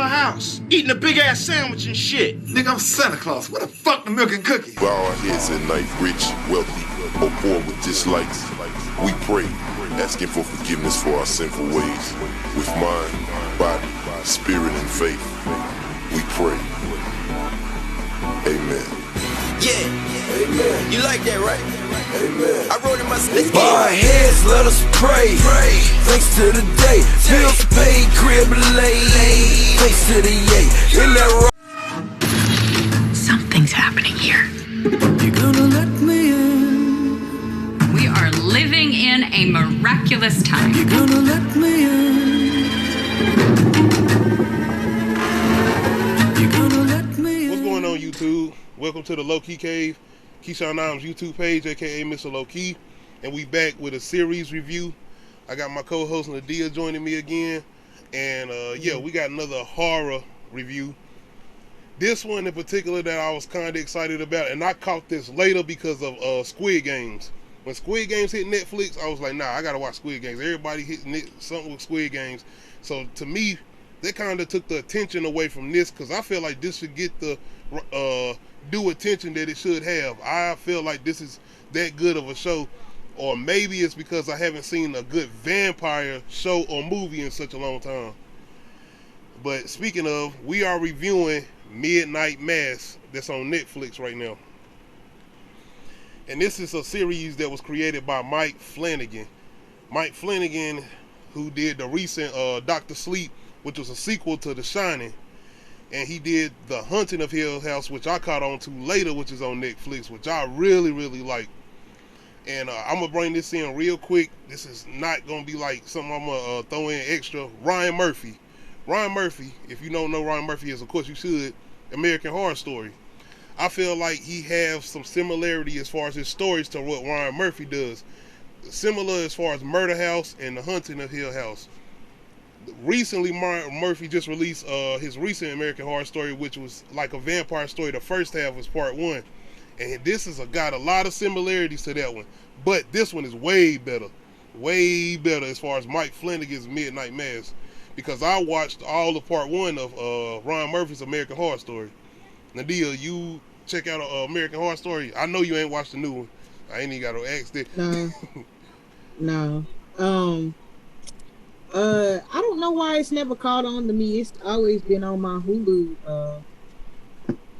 my house, eating a big ass sandwich and shit. Nigga, I'm Santa Claus. What the fuck the milk and cookies? Bow our heads at night, rich, wealthy, or poor with dislikes. We pray, asking for forgiveness for our sinful ways. With mind, body, spirit, and faith, we pray. Amen. Yeah, amen. You like that, right? Amen. I wrote in my sleep. Bow our heads, let us pray. Thanks to the day, bills paid, crib laid. Thanks to the yay. In that Something's happening here. you gonna let me in. We are living in a miraculous time. You gonna let me in. You gonna let me in. What's going on, YouTube? Welcome to the Low Key Cave, Keyshawn Nimes YouTube page, aka Mr. Low Key, and we back with a series review. I got my co-host Nadia joining me again, and yeah, we got another horror review. This one in particular that I was kind of excited about, and I caught this later because of Squid Games. When Squid Games hit Netflix, I was like, nah, I gotta watch Squid Games. Everybody hitting something with Squid Games, so to me, that kind of took the attention away from this, because I feel like this should get the due attention that it should have. I feel like this is that good of a show, or maybe it's because I haven't seen a good vampire show or movie in such a long time. But speaking of, we are reviewing Midnight Mass that's on Netflix right now. And this is a series that was created by Mike Flanagan. Mike Flanagan, who did the recent Dr. Sleep, which was a sequel to The Shining. And he did The Haunting of Hill House, which I caught on to later, which is on Netflix, which I really, really like. And I'm going to bring this in real quick. This is not going to be like something I'm going to throw in extra. Ryan Murphy. Ryan Murphy, if you don't know Ryan Murphy is, of course you should, American Horror Story. I feel like he has some similarity as far as his stories to what Ryan Murphy does. Similar as far as Murder House and The Haunting of Hill House. Recently, Murphy just released his recent American Horror Story, which was like a vampire story. The first half was part one. And this has got a lot of similarities to that one. But this one is way better. Way better as far as Mike Flanagan's Midnight Mass. Because I watched all of part one of Ryan Murphy's American Horror Story. Nadia, you check out American Horror Story? I know you ain't watched the new one. I ain't even got to ask that. No. I don't know why it's never caught on to me. It's always been on my Hulu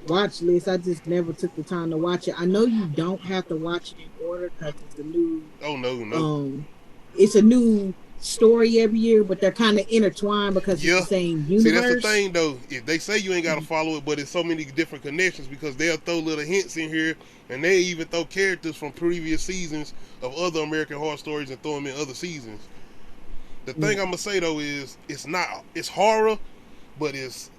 watch list. I just never took the time to watch it. I know you don't have to watch it in order because it's a new. Oh no. It's a new story every year, but they're kind of intertwined because it's the same universe. See, that's the thing though. If they say you ain't got to follow it, but it's so many different connections because they'll throw little hints in here, and they even throw characters from previous seasons of other American Horror Stories and throw them in other seasons. The thing I'm gonna say though is it's horror, but it's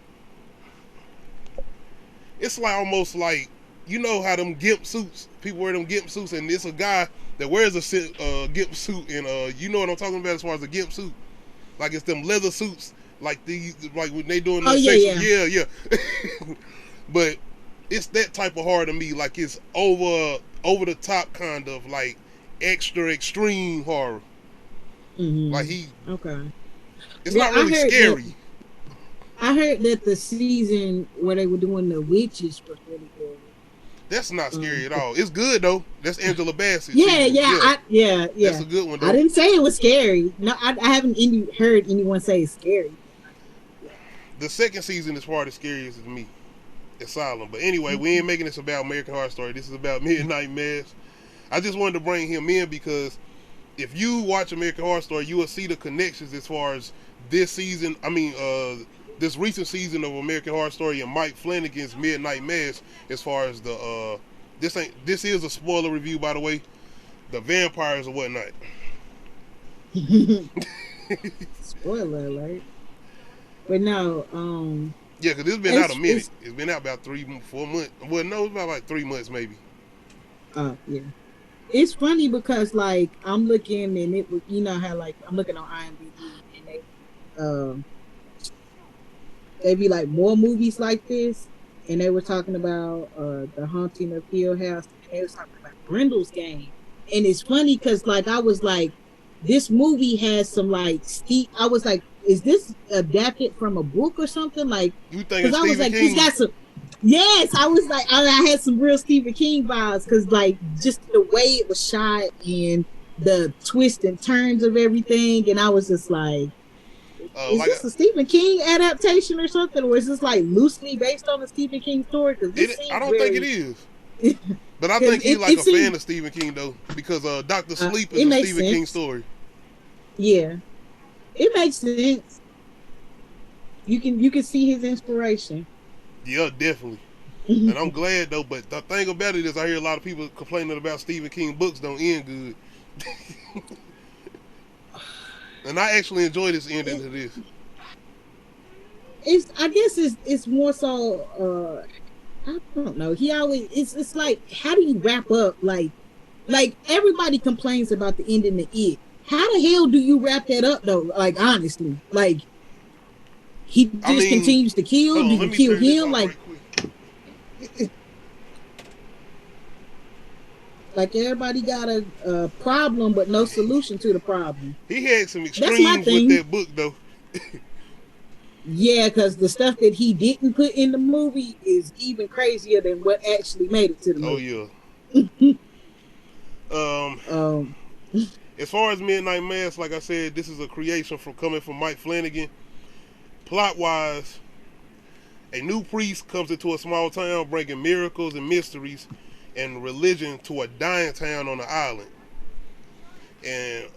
like almost like, you know how them gimp suits, people wear them gimp suits, and it's a guy that wears a gimp suit, and you know what I'm talking about as far as a gimp suit, like it's them leather suits, like when they doing the yeah. But it's that type of horror to me, like it's over the top kind of like extra extreme horror. Mm-hmm. Like it's well, not really scary. I heard that the season where they were doing the witches was really good. That's not scary at all. It's good though. That's Angela Bassett. Yeah. That's a good one though. I didn't say it was scary. No, I haven't heard anyone say it's scary. The second season is probably the scariest to me. Asylum. But anyway, we ain't making this about American Horror Story. This is about Midnight Mass. I just wanted to bring him in because if you watch American Horror Story, you will see the connections as far as this season. This recent season of American Horror Story and Mike Flanagan's Midnight Mass. As far as the this is a spoiler review, by the way. The vampires or whatnot. Spoiler alert. But no, yeah, because it's been out a minute. It's been out about 3-4 months. Well, no, it's about like 3 months maybe. Yeah. It's funny because like I'm looking and it was, you know how like I'm looking on IMDb and they be like more movies like this, and they were talking about The Haunting of Hill House, and they was talking about Grendel's Game. And it's funny because like I was like, this movie has some like I was like, is this adapted from a book or something? Like, you think it's I was Stephen like, King? this got some. Yes, I was like, I had some real Stephen King vibes because like just the way it was shot and the twists and turns of everything, and I was just like, is like this a Stephen King adaptation or something, or is this like loosely based on a Stephen King story? Because I don't think it is. But I think he's like a fan of Stephen King though, because Dr. Sleep is a Stephen King story. Yeah, it makes sense. You can see his inspiration. Yeah, definitely. And I'm glad though. But the thing about it is, I hear a lot of people complaining about Stephen King books don't end good. And I actually enjoy this ending to this. I guess it's more so. I don't know. He always it's like, how do you wrap up like everybody complains about the ending of It. How the hell do you wrap that up though? Like honestly, like he just continues to kill. Do you kill him? Like everybody got a problem, but no solution to the problem. He had some extremes with that book though. Yeah, because the stuff that he didn't put in the movie is even crazier than what actually made it to the movie. Oh yeah. As far as Midnight Mass, like I said, this is a creation coming from Mike Flanagan. Plot wise, a new priest comes into a small town bringing miracles and mysteries and religion to a dying town on the island. And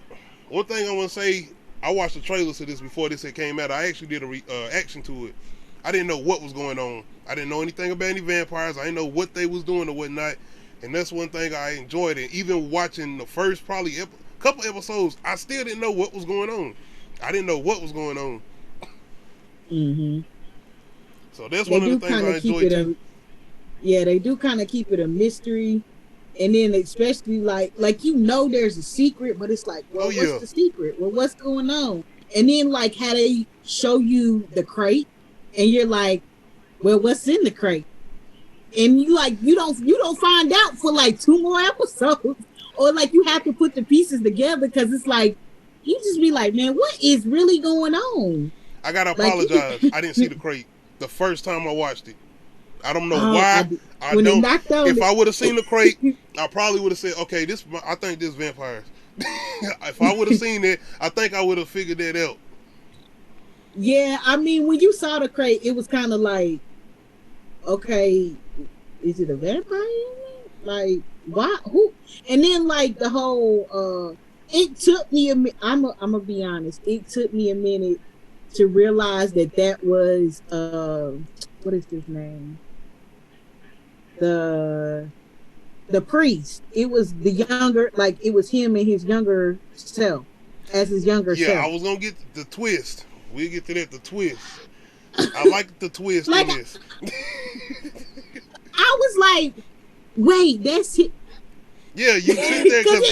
one thing I want to say, I watched the trailers to this before this had came out. I actually did a reaction to it. I didn't know what was going on. I didn't know anything about any vampires. I didn't know what they was doing or whatnot. And that's one thing I enjoyed. And even watching the first probably couple episodes, I still didn't know what was going on. I didn't know what was going on. Mm-hmm. So that's one of the things I enjoyed too. Yeah, they do kind of keep it a mystery. And then especially like there's a secret, but it's like, well, what's the secret? Well, what's going on? And then like how they show you the crate, and you're like, well, what's in the crate? And you don't find out for like 2 more episodes, or like you have to put the pieces together because it's like you just be like, man, what is really going on? I gotta apologize. I didn't see the crate the first time I watched it. I don't know why. I don't. If I would have seen the crate, I probably would have said, "Okay, I think this vampires." If I would have seen it, I think I would have figured that out. Yeah, I mean, when you saw the crate, it was kind of like, okay, is it a vampire? Like, why? Who? And then like the whole, it took me I'm gonna be honest. It took me a minute to realize that was what is his name? The priest. It was the younger, like it was him and his younger self, as his younger self. Yeah, I was gonna get the twist. We'll get to that. The twist. I like the twist in this. I was like, wait, that's it. Yeah, you sit there because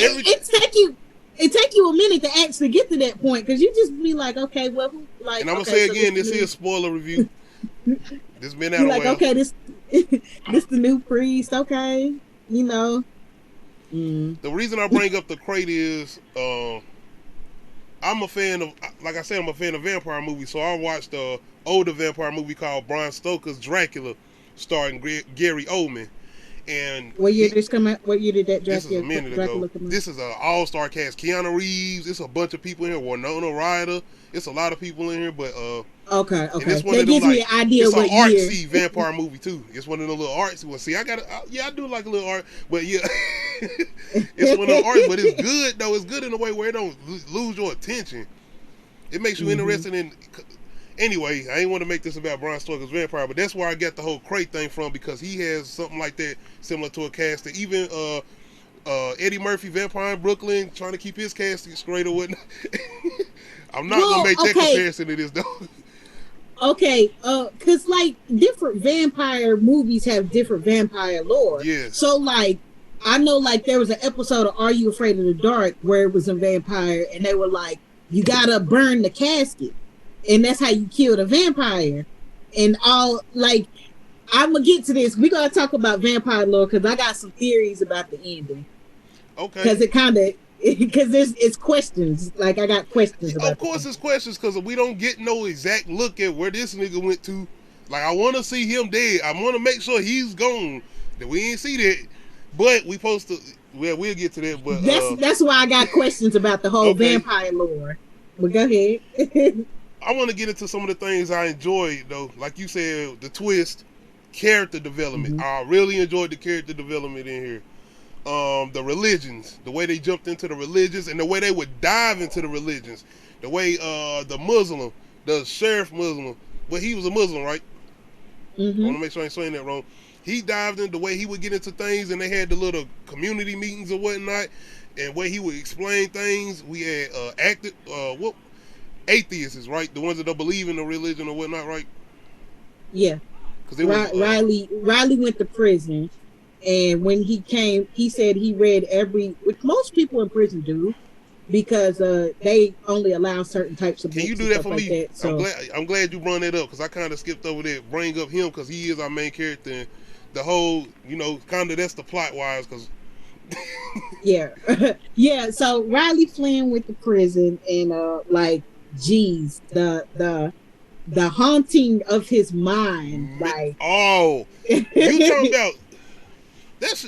it take you a minute to actually get to that point, because you just be like, okay, well, like. And I'm gonna say again, this is a spoiler review. This been out a while. Okay, this the new priest. Okay, you know. The reason I bring up the crate is, I'm a fan of, like I said, I'm a fan of vampire movies. So I watched a older vampire movie called Bram Stoker's Dracula, starring Gary Oldman. And what year did this come out? What year did that Dracula? This is a minute ago. This is an all-star cast. Keanu Reeves. It's a bunch of people in here. Winona Ryder. It's a lot of people in here, but okay. That gives me an idea. It's an artsy vampire movie too. It's one of the little artsy ones. See, I do like a little art, but yeah, it's one of the art. But it's good though. It's good in a way where it don't lose your attention. It makes you interested in. Anyway, I ain't want to make this about Bram Stoker's vampire, but that's where I got the whole crate thing from, because he has something like that similar to a cast that even Eddie Murphy, Vampire in Brooklyn, trying to keep his casting straight or whatnot. I'm not gonna make that comparison to this though. Okay, cause like different vampire movies have different vampire lore. Yeah. So like, I know like there was an episode of Are You Afraid of the Dark where it was a vampire, and they were like, you gotta burn the casket, and that's how you kill the vampire. And all like, I'm gonna get to this. We're gonna talk about vampire lore because I got some theories about the ending. Okay. Because because it's questions. Like I got questions about. Of course, it's questions because we don't get no exact look at where this nigga went to. Like I want to see him dead. I want to make sure he's gone. That we ain't see that, but we supposed to. Well, we'll get to that. But that's why I got questions about the whole vampire lore. But go ahead. I want to get into some of the things I enjoyed though. Like you said, the twist, character development. I really enjoyed the character development in here. The religions, the way they jumped into the religions, and the way they would dive into the religions. The way the Muslim, the sheriff Muslim, well, he was a Muslim, right? I want to make sure I ain't saying that wrong. He dived in the way he would get into things, and they had the little community meetings or whatnot, and where he would explain things. We had atheists, right? The ones that don't believe in the religion or whatnot, right? Yeah. Because Riley went to prison, and when he came, he said he read which most people in prison do, because they only allow certain types of books. Can you do that for me? Like that, so. I'm glad you brought that up, because I kind of skipped over that. Bring up him because he is our main character. And the whole, kind of that's the plot wise, because. Yeah, yeah. So Riley Flynn went to prison, and geez, the haunting of his mind, like. Oh, you talking about that's.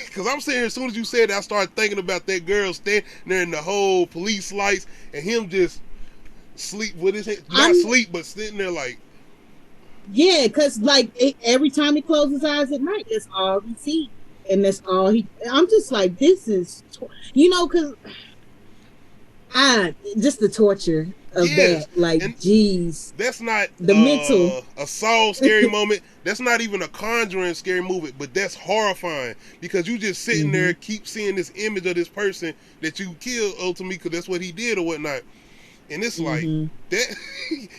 Because I'm saying, as soon as you said that, I started thinking about that girl standing there in the whole police lights and him just sleep with his head, not sleep, but sitting there like. Yeah, because every time he closes his eyes at night, that's all he sees. And that's all I'm just like, this is, because just the torture of that. Like, geez. That's not the mental. A Saw scary moment. That's not even a Conjuring scary movie, but that's horrifying because you just sitting there, keep seeing this image of this person that you killed ultimately because that's what he did or whatnot. And it's like that.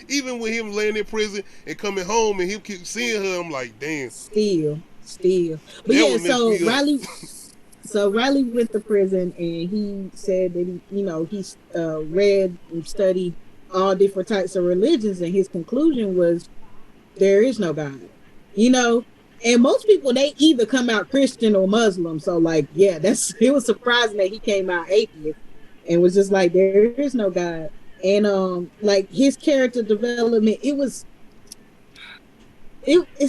Even with him laying in prison and coming home and him keep seeing her, I'm like, damn. Still. But yeah, so Riley went to prison, and he said that he read and studied all different types of religions, and his conclusion was there is no God. And most people, they either come out Christian or Muslim. So it was surprising that he came out atheist and was just like, there is no God. And his character development, it's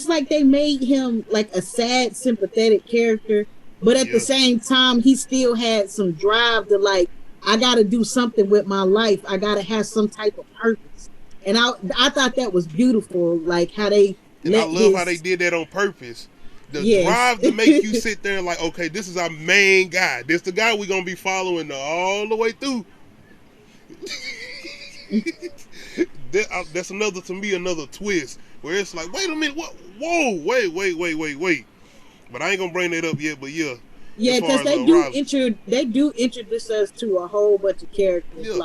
like they made him like a sad, sympathetic character, but at the same time, he still had some drive to I got to do something with my life. I got to have some type of purpose. And I thought that was beautiful, like how they. And I love how they did that on purpose. The drive to make you sit there and like, okay, this is our main guy. This the guy we're gonna be following all the way through. That's another twist where it's like, wait a minute, what? Whoa, wait. But I ain't gonna bring that up yet. But yeah, because they do introduce us to a whole bunch of characters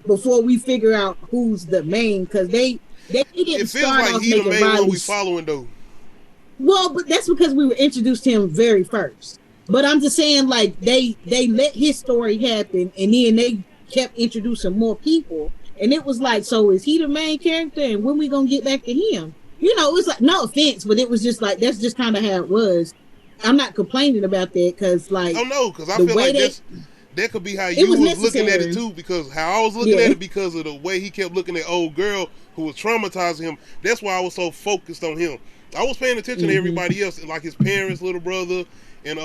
before we figure out who's the main, because they didn't start off making Riley. We following though. Well, but that's because we were introduced to him very first. But I'm just saying, they let his story happen, and then they kept introducing more people, and it was like, so is he the main character, and when we gonna get back to him? It was like, no offense, but it was just like, that's just kind of how it was. I'm not complaining about that because I feel like that could be how you was looking at it too, because how I was looking at it because of the way he kept looking at old girl who was traumatizing him. That's why I was so focused on him. I was paying attention to everybody else, like his parents, little brother, and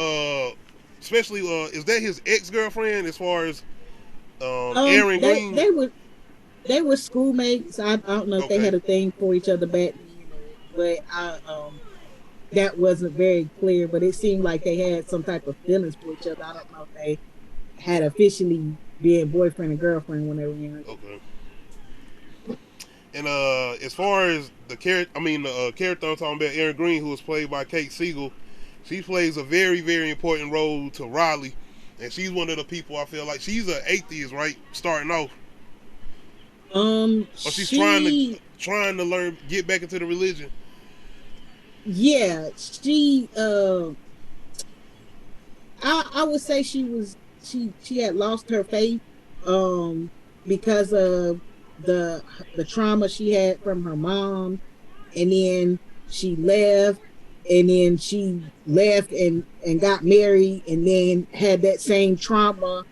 especially is that his ex-girlfriend as far as Aaron Green? They were schoolmates. I don't know if they had a thing for each other back then, but that wasn't very clear. But it seemed like they had some type of feelings for each other. I don't know if they had officially been boyfriend and girlfriend when they were young. Okay. And as far as the character, the character I'm talking about, Aaron Green, who was played by Kate Siegel, she plays a very, very important role to Riley, and she's one of the people I feel like she's an atheist, right? Starting off. Or she's trying to learn, get back into the religion. Yeah, she. I would say she had lost her faith, because of the trauma she had from her mom, and then she left, and then she left and got married, and then had that same trauma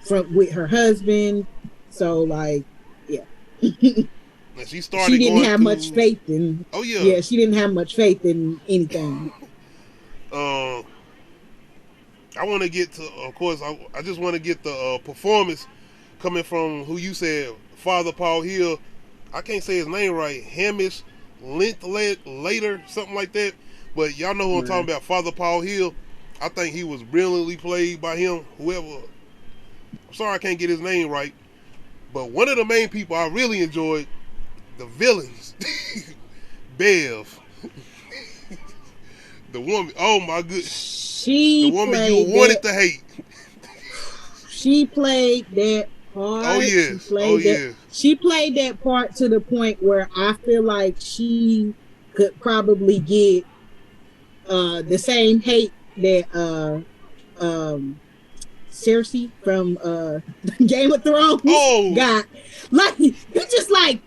with her husband. So like, yeah. And she started. She didn't have much faith in. Oh yeah. Yeah, she didn't have much faith in anything. I want to get to, of course, I just want to get the performance coming from who you said, Father Paul Hill. I can't say his name right. Hamish later, something like that. But y'all know who I'm talking about, Father Paul Hill. I think he was brilliantly played by him. Whoever, I'm sorry I can't get his name right. But one of the main people I really enjoyed, the villains, Bev. The woman, oh my goodness. The woman you wanted to hate. She played that part. Oh yeah. She played that part to the point where I feel like she could probably get the same hate that Cersei from Game of Thrones got. Like, you just like,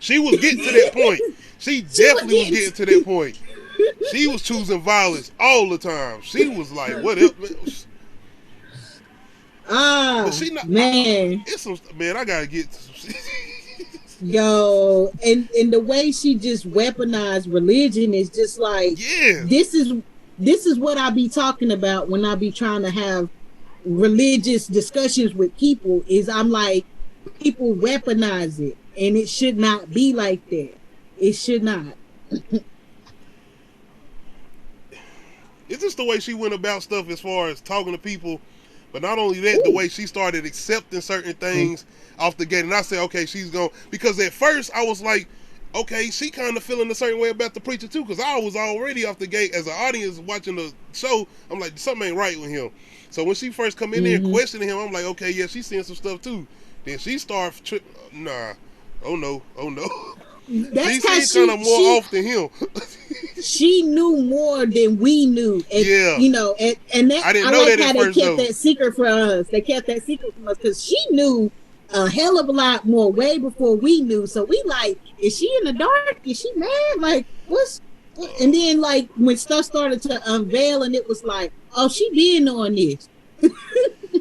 she was getting to that point. She definitely was getting to that point. She was choosing violence all the time. She was like, what else? But she not, man. It's some, man, I gotta get to some shit. Yo, and the way she just weaponized religion is just like, yeah. This is what I be talking about when I be trying to have religious discussions with people. Is I'm like, people weaponize it, and it should not be like that. It should not. It's just the way she went about stuff as far as talking to people, but not only that, the way she started accepting certain things off the gate. And I said, okay, she's going, because at first I was like, okay, she kind of feeling a certain way about the preacher too, because I was already off the gate as an audience watching the show. I'm like, something ain't right with him. So when she first come in there and questioning him, I'm like, okay, yeah, she's seeing some stuff too. Then she started nah, oh no. That's she's kind of more off than him. She knew more than we knew. And, yeah. You know, and that, I didn't know like that how at they first, kept that secret from us. They kept that secret from us because she knew a hell of a lot more way before we knew. So we like, is she in the dark? Is she mad? Like, what's... And then like when stuff started to unveil and it was like, oh, she been on this.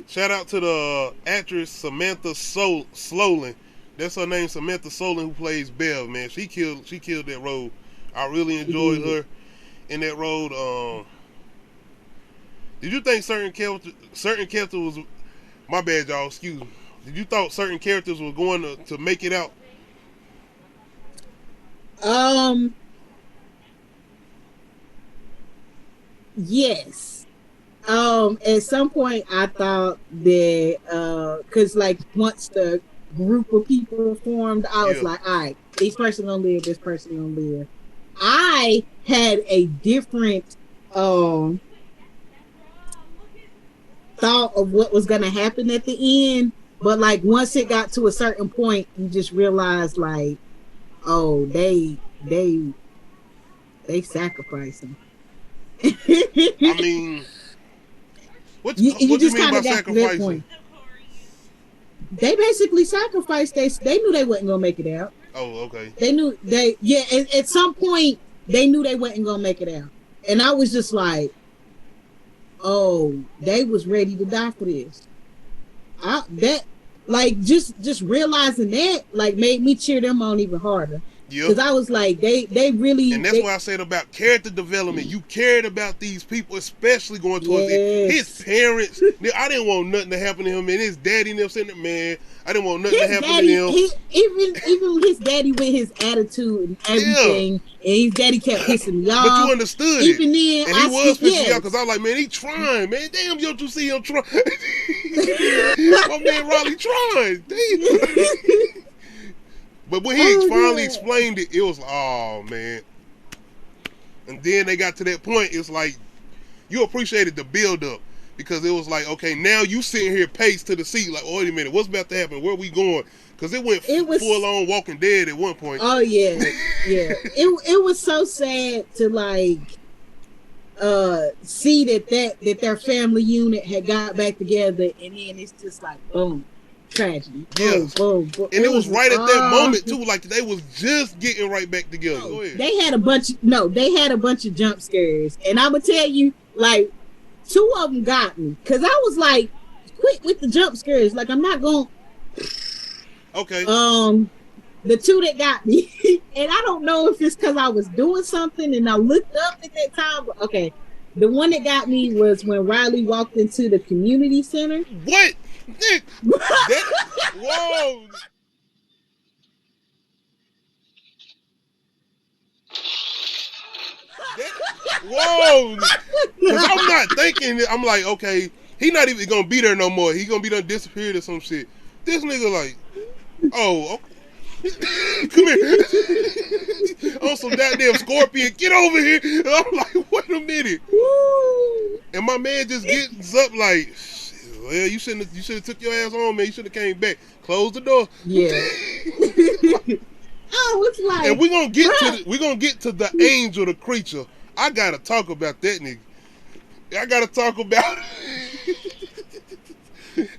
Shout out to the actress Samantha Slolan. That's her name, Samantha Slolan, who plays Bev, man. She killed that role. I really enjoyed her in that role. Did you think certain characters was, my bad y'all, excuse me. Did you thought certain characters were going to make it out? Yes. At some point I thought that because like once the group of people formed, I was like, all right, this person gonna live, this person gonna live. I had a different thought of what was gonna happen at the end, but like once it got to a certain point, you just realized like, oh, they sacrificed him. I mean, what you mean by sacrificing? They basically sacrificed. They knew they wasn't gonna make it out. Oh, okay. They knew at some point they knew they wasn't gonna make it out, and I was just like, oh, they was ready to die for this. Just realizing that like made me cheer them on even harder. Because I was like, they really... And that's why I said about character development. You cared about these people, especially going towards his parents. I didn't want nothing to happen to him, and his daddy and them saying, man, I didn't want nothing to happen to him. Even his daddy with his attitude and everything, and his daddy kept pissing me off. But you understood even it. Then, and he was pissing me off, because I was like, man, he trying, man. Damn, don't you see him trying? My man Raleigh trying. Damn. But when he finally explained it, it was like, oh, man. And then they got to that point, it's like, you appreciated the build-up. Because it was like, okay, now you sitting here paced to the seat, like, oh, wait a minute, what's about to happen? Where we going? Because it went full-on Walking Dead at one point. Oh, yeah, yeah. It was so sad to, like, see that their family unit had got back together, and then it's just like, boom. tragedy. Yes. Boom. And it was right at that moment too, like they was just getting right back together. Go ahead. They had a bunch of jump scares, and I'm gonna tell you, like, 2 of them got me because I was like, quit with the jump scares. Like, I'm not going. Okay. The 2 that got me, and I don't know if it's because I was doing something and I looked up at that time. But okay, the one that got me was when Riley walked into the community center. What? Nick, whoa. Whoa. Because I'm not thinking, I'm like, okay, he not even going to be there no more. He going to be done disappeared or some shit. This nigga like, oh, okay. Come here. On some goddamn scorpion. Get over here. And I'm like, wait a minute. And my man just gets up like, well, you should have took your ass on, man. You should have came back. Close the door. Yeah. Oh, it's like, and we're gonna get to the angel, the creature. I gotta talk about that nigga. I gotta talk about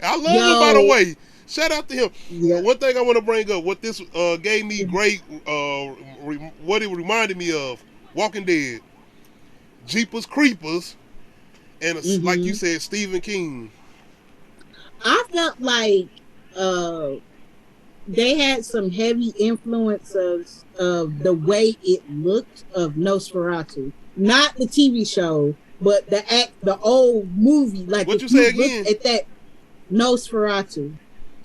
I love him, by the way. Shout out to him. Yeah. One thing I want to bring up, what this gave me great, what it reminded me of, Walking Dead, Jeepers Creepers, and like you said, Stephen King. I felt like they had some heavy influences of the way it looked of Nosferatu. Not the TV show, but the old movie. Like, what you say again? At that Nosferatu.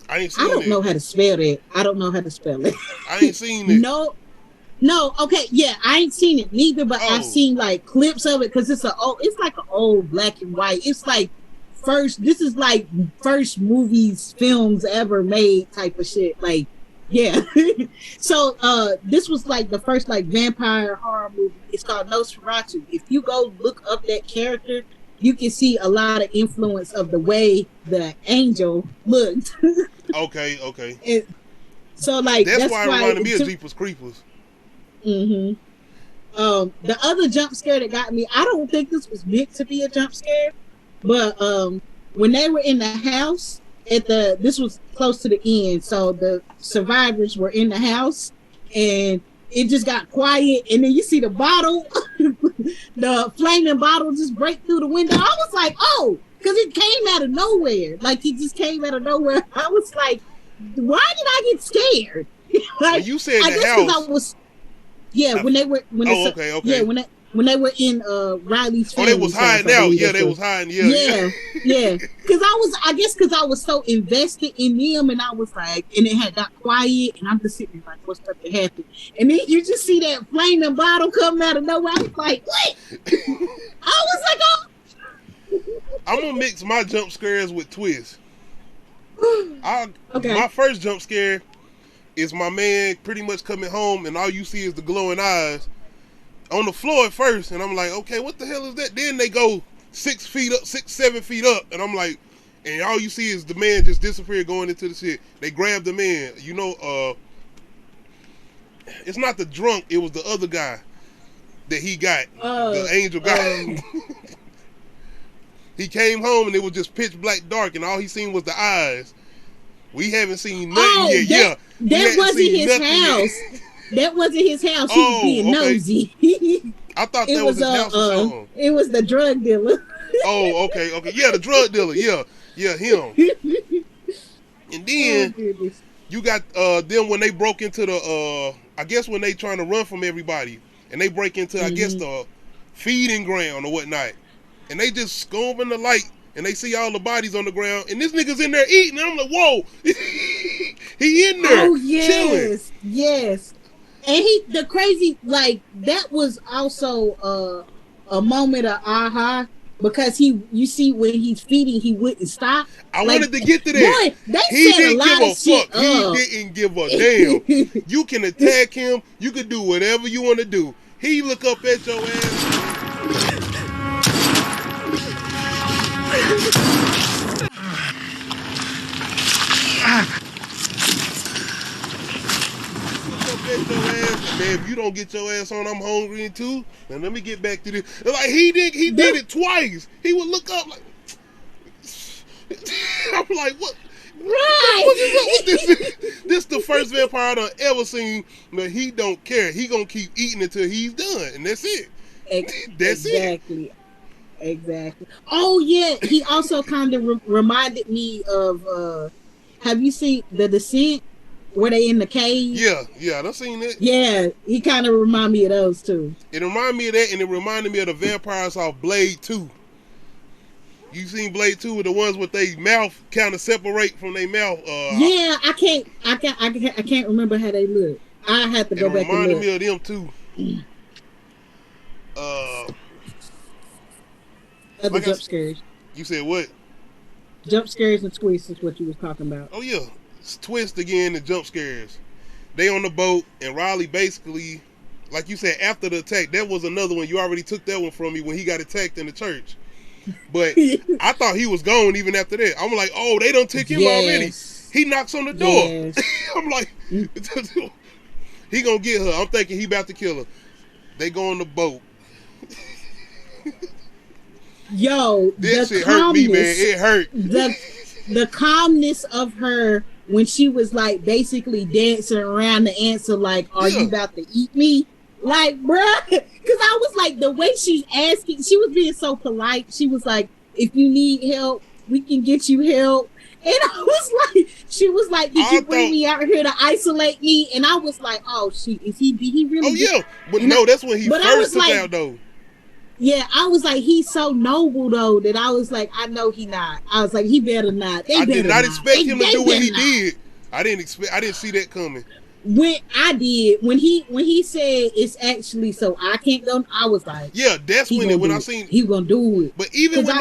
I don't know how to spell it. I don't know how to spell it. I ain't seen it. No, okay, yeah, I ain't seen it neither, but I've seen like clips of it because it's like an old black and white. It's like this is like first films ever made type of shit. Like, yeah. So this was like the first like vampire horror movie. It's called Nosferatu. If you go look up that character, you can see a lot of influence of the way the angel looked. Okay. And so like that's why it reminded me of Jeepers Creepers. The other jump scare that got me, I don't think this was meant to be a jump scare, but when they were in the house this was close to the end, so the survivors were in the house and it just got quiet, and then you see the bottle, the flaming bottle just break through the window. I was like, oh, because it came out of nowhere. Like, it just came out of nowhere. I was like, why did I get scared? Like, when you said I the guess house. When they were in Riley's family. Oh, they was hiding out. Yeah, they was hiding. Yeah. Because I was so invested in them, and I was like, and it had got quiet, and I'm just sitting there like, what's about to happen? And then you just see that flaming bottle come out of nowhere. I was like, what? I was like, oh. I'm gonna mix my jump scares with twists. Okay. My first jump scare is my man pretty much coming home and all you see is the glowing eyes on the floor at first, and I'm like, okay, what the hell is that? Then they go 6 feet up, 7 feet up, and I'm like, and all you see is the man just disappear going into the shit. They grab the man, it's not the drunk, it was the other guy that he got, the angel guy. He came home and it was just pitch black dark, and all he seen was the eyes. We haven't seen nothing yet. That wasn't his house. That wasn't his house. He was being nosy. I thought that was his house. It was the drug dealer. Oh, okay. Yeah, the drug dealer. Yeah, him. And then you got them when they broke into the I guess when they trying to run from everybody, and they break into I guess the feeding ground or whatnot, and they just scombing the light, and they see all the bodies on the ground, and this nigga's in there eating, and I'm like, whoa. He in there. Oh, yes. Chilling. Yes. And the crazy, like, that was also a moment of aha, because you see when he's feeding, he wouldn't stop. I wanted to get to that. Boy, he didn't give a fuck. He didn't give a damn. You can attack him. You can do whatever you want to do. He look up at your ass. Man, if you don't get your ass on, I'm hungry too. And let me get back to this. Like he did it twice. He would look up like I'm like, what? Right. This the first vampire I done ever seen, but he don't care. He gonna keep eating until he's done, and that's it. That's exactly. Exactly. Oh yeah, he also kind of reminded me of. Have you seen The Descent, where they in the cave? Yeah, I done seen it. Yeah, he kind of remind me of those too. It reminded me of that, and it reminded me of the vampires off Blade 2. You seen Blade 2 with the ones with their mouth kind of separate from their mouth? Yeah, I can't remember how they look. I have to go back and look. It reminded me of them too. Other jump scares. You said what? Jump scares and twists is what you was talking about. Oh yeah, it's twist again and jump scares. They on the boat and Riley basically, like you said, after the attack, that was another one. You already took that one from me when he got attacked in the church. But I thought he was gone even after that. I'm like, oh, they done took him already. He knocks on the door. Yes. I'm like, he gonna get her. I'm thinking he about to kill her. They go on the boat. Yo, this shit hurt me, man. It hurt. The calmness of her when she was like basically dancing around the answer, like, "Are you about to eat me?" Like, bruh, because I was like, the way she's asking, she was being so polite. She was like, "If you need help, we can get you help." And I was like, she was like, "Did you bring me out here to isolate me?" And I was like, "Oh, he really?" Oh yeah, but no, that's when he first took out though. Yeah, I was like, he's so noble though that I was like, I know he not. I was like, he better not. I did not expect him to do what he did. I didn't see that coming. When he said it's actually so I can't go, I was like, yeah, that's when I seen he gonna do it. But even when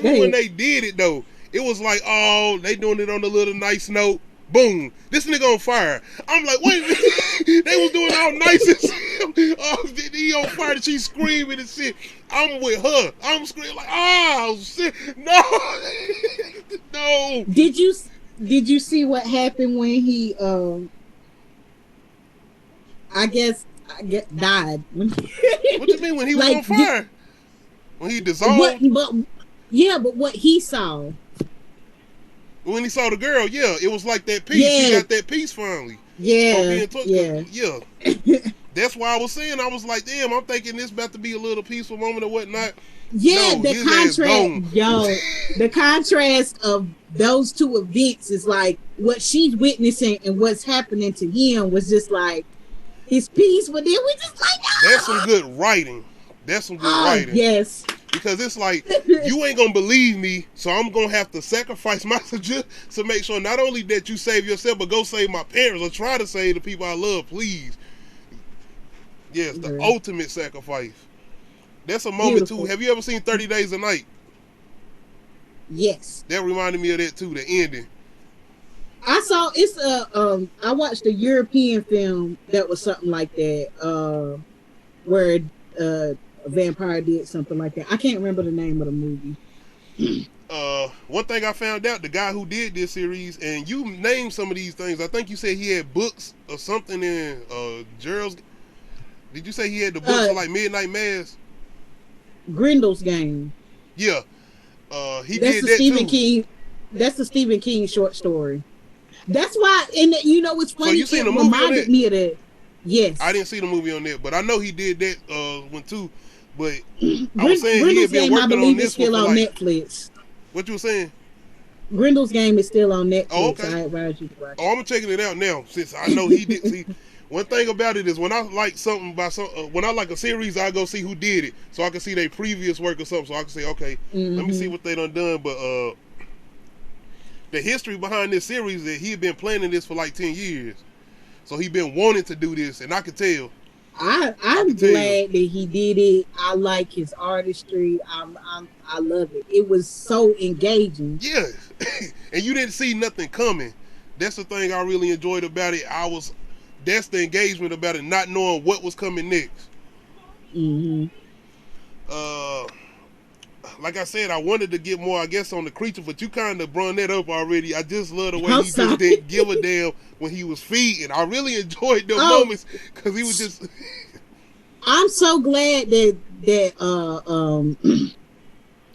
when they did it though, it was like, oh, they doing it on a little nice note. Boom, this nigga on fire. I'm like, wait a minute. They was doing all nice and shit. Oh, he on fire and she's screaming and shit. I'm with her. I'm screaming like, oh shit, no, no. Did you see what happened when he I guess died? What you mean when he was on fire? When he dissolved? But what he saw. When he saw the girl, yeah, it was like that piece. Yeah. He got that piece finally. Yeah. That's why I was saying, I was like, damn, I'm thinking this about to be a little peaceful moment or whatnot. Yeah, no, the contrast of those two events is like what she's witnessing and what's happening to him was just like his peace, but then we just like, that's some good writing. That's some good writing. Yes. Because it's like, you ain't gonna believe me, so I'm gonna have to sacrifice myself to make sure not only that you save yourself, but go save my parents or try to save the people I love, please. Yes, the ultimate sacrifice. That's a moment too. Have you ever seen 30 Days a Night? Yes. That reminded me of that too, the ending. I watched a European film that was something like that, where a vampire did something like that. I can't remember the name of the movie. One thing I found out, the guy who did this series, and you named some of these things, I think you said he had books or something in Gerald's. Did you say he had the books of like Midnight Mass? Grindel's Game. Yeah. He did that Stephen too. King. That's the Stephen King short story. That's why, and you know what's funny? So you seen the movie on that? Me of that. Yes. I didn't see the movie on that, but I know he did that one too. But I was saying he had been working on this still one on like, Netflix. What you were saying? Grindel's Game is still on Netflix. Oh, okay. I advise you to watch. I'm checking it out now since I know he did. See, one thing about it is when I like something by when I like a series, I go see who did it, so I can see their previous work or something, so I can say, okay, let me see what they done. But the history behind this series is that he had been planning this for like 10 years, so he been wanting to do this, and I could tell. I'm glad that he did it. I like his artistry. I love it. It was so engaging. Yeah, and you didn't see nothing coming. That's the thing I really enjoyed about it. That's the engagement about it, not knowing what was coming next. Like I said, I wanted to get more, I guess, on the creature, but you kind of brung that up already. I just love the way he just didn't give a damn when he was feeding. I really enjoyed those moments because he was just.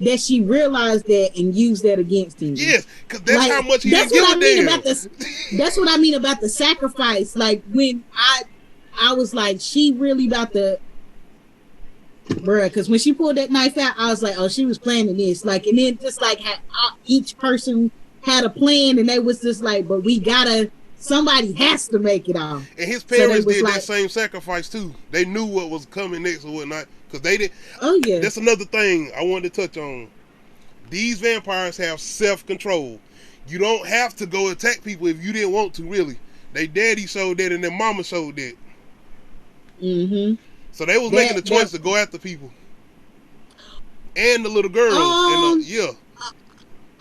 that she realized that and used that against him. Yes, because that's like, how much he that's didn't what give I a mean damn. about this. That's what I mean about the sacrifice. Like when I was like, she really about to, bruh. Because when she pulled that knife out, I was like, oh, she was planning this. Like, and then just like each person had a plan, and they was just like, but we gotta. Somebody has to make it off. And his parents did like, that same sacrifice too. They knew what was coming next or whatnot, because they did. Oh yeah. That's another thing I wanted to touch on. These vampires have self-control. You don't have to go attack people if you didn't want to. Really, they daddy showed that, and their mama showed that. Mm-hmm. So they was making the choice to go after people, and the little girls. Yeah.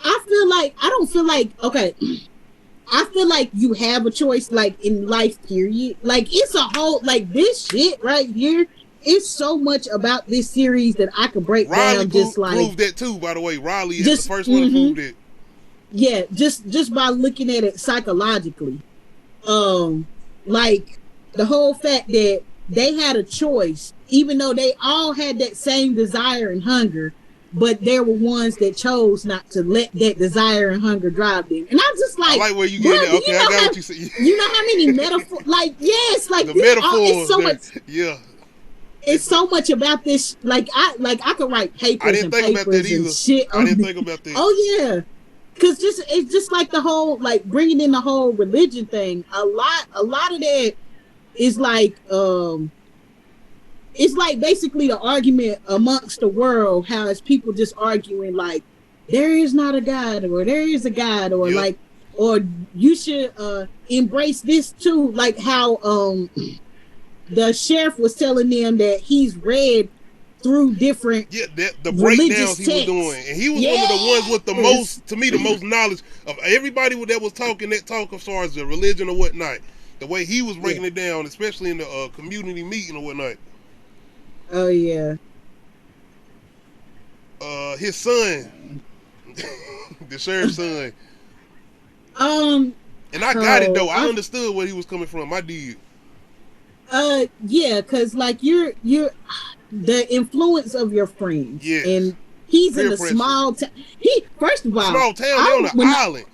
I don't feel like okay. I feel like you have a choice, like in life, period. Like it's a whole, like this shit right here. It's so much about this series that I could break down. Just like proved that too. By the way, Riley is the first one to prove that. Yeah, just by looking at it psychologically, like the whole fact that they had a choice, even though they all had that same desire and hunger. But there were ones that chose not to let that desire and hunger drive them. And I'm just like, I like where you get that. Okay, I got what you said. You know how many metaphors? Like, yes, like the metaphors. It's so much. Yeah. It's so much about this. Like I could write papers and papers and shit. I didn't think about that. Oh yeah, because it's just like the whole, like bringing in the whole religion thing. A lot of that is like it's like basically the argument amongst the world, how it's people just arguing like there is not a God or there is a God, or like, or you should embrace this too, like how the sheriff was telling them that he's read through different the breakdowns he was doing, and he was one of the ones with the most, to me, the most knowledge of everybody that was talking that talk as far as the religion or whatnot. The way he was breaking it down, especially in the community meeting or whatnot. Oh yeah. His son, the sheriff's son. And I got it though. I understood where he was coming from. I did. Yeah, cause like you're the influence of your friends. Yes. And he's Peer in a pressure. small town. First of all, small town. They're on an island.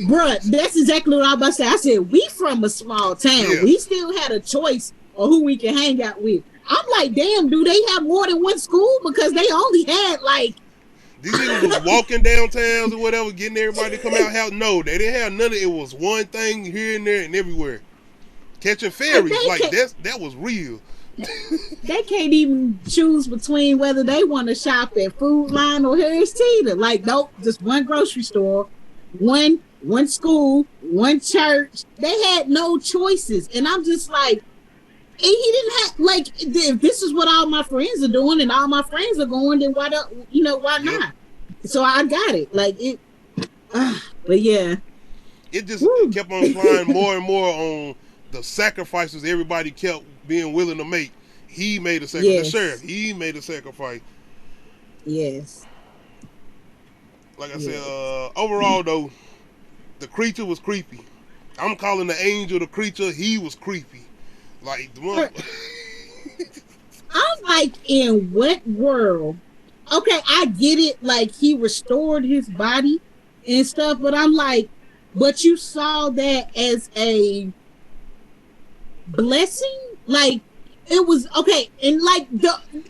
Bruh, that's exactly what I was about to say. I said we from a small town. Yeah. We still had a choice of who we can hang out with. I'm like, damn, do they have more than one school? Because they only had like these people was walking downtowns or whatever, getting everybody to come out. How? No, they didn't have none of it. It was one thing here and there and everywhere. Catching ferries, like that was real. They can't even choose between whether they want to shop at Food Line or Harris Teeter. Like, nope, just one grocery store, one school, one church. They had no choices, and I'm just like, he didn't have, like, if this is what all my friends are doing and all my friends are going, then why not? So I got it. Like it, but yeah, it just kept on flying more and more on the sacrifices everybody kept being willing to make. He made a sacrifice. Yes. The sheriff, he made a sacrifice. Yes. Like I said, overall though, the creature was creepy. I'm calling the angel the creature. He was creepy. Like the one. I'm like, in what world? Okay, I get it. Like he restored his body and stuff, but I'm like, but you saw that as a blessing. Like it was okay, and like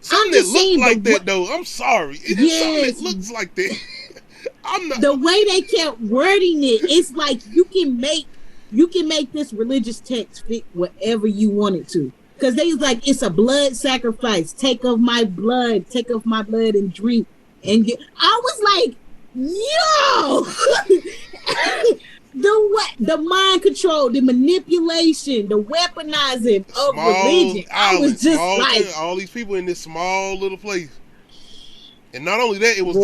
something that looked like that though. I'm sorry. It's just something that looks like that. I'm not. The way they kept wording it, it's like you can make this religious text fit whatever you want it to. Because they was like, it's a blood sacrifice. Take of my blood and drink. And I was like, yo, the mind control, the manipulation, the weaponizing of religion. I was just like, all these people in this small little place. And not only that, it was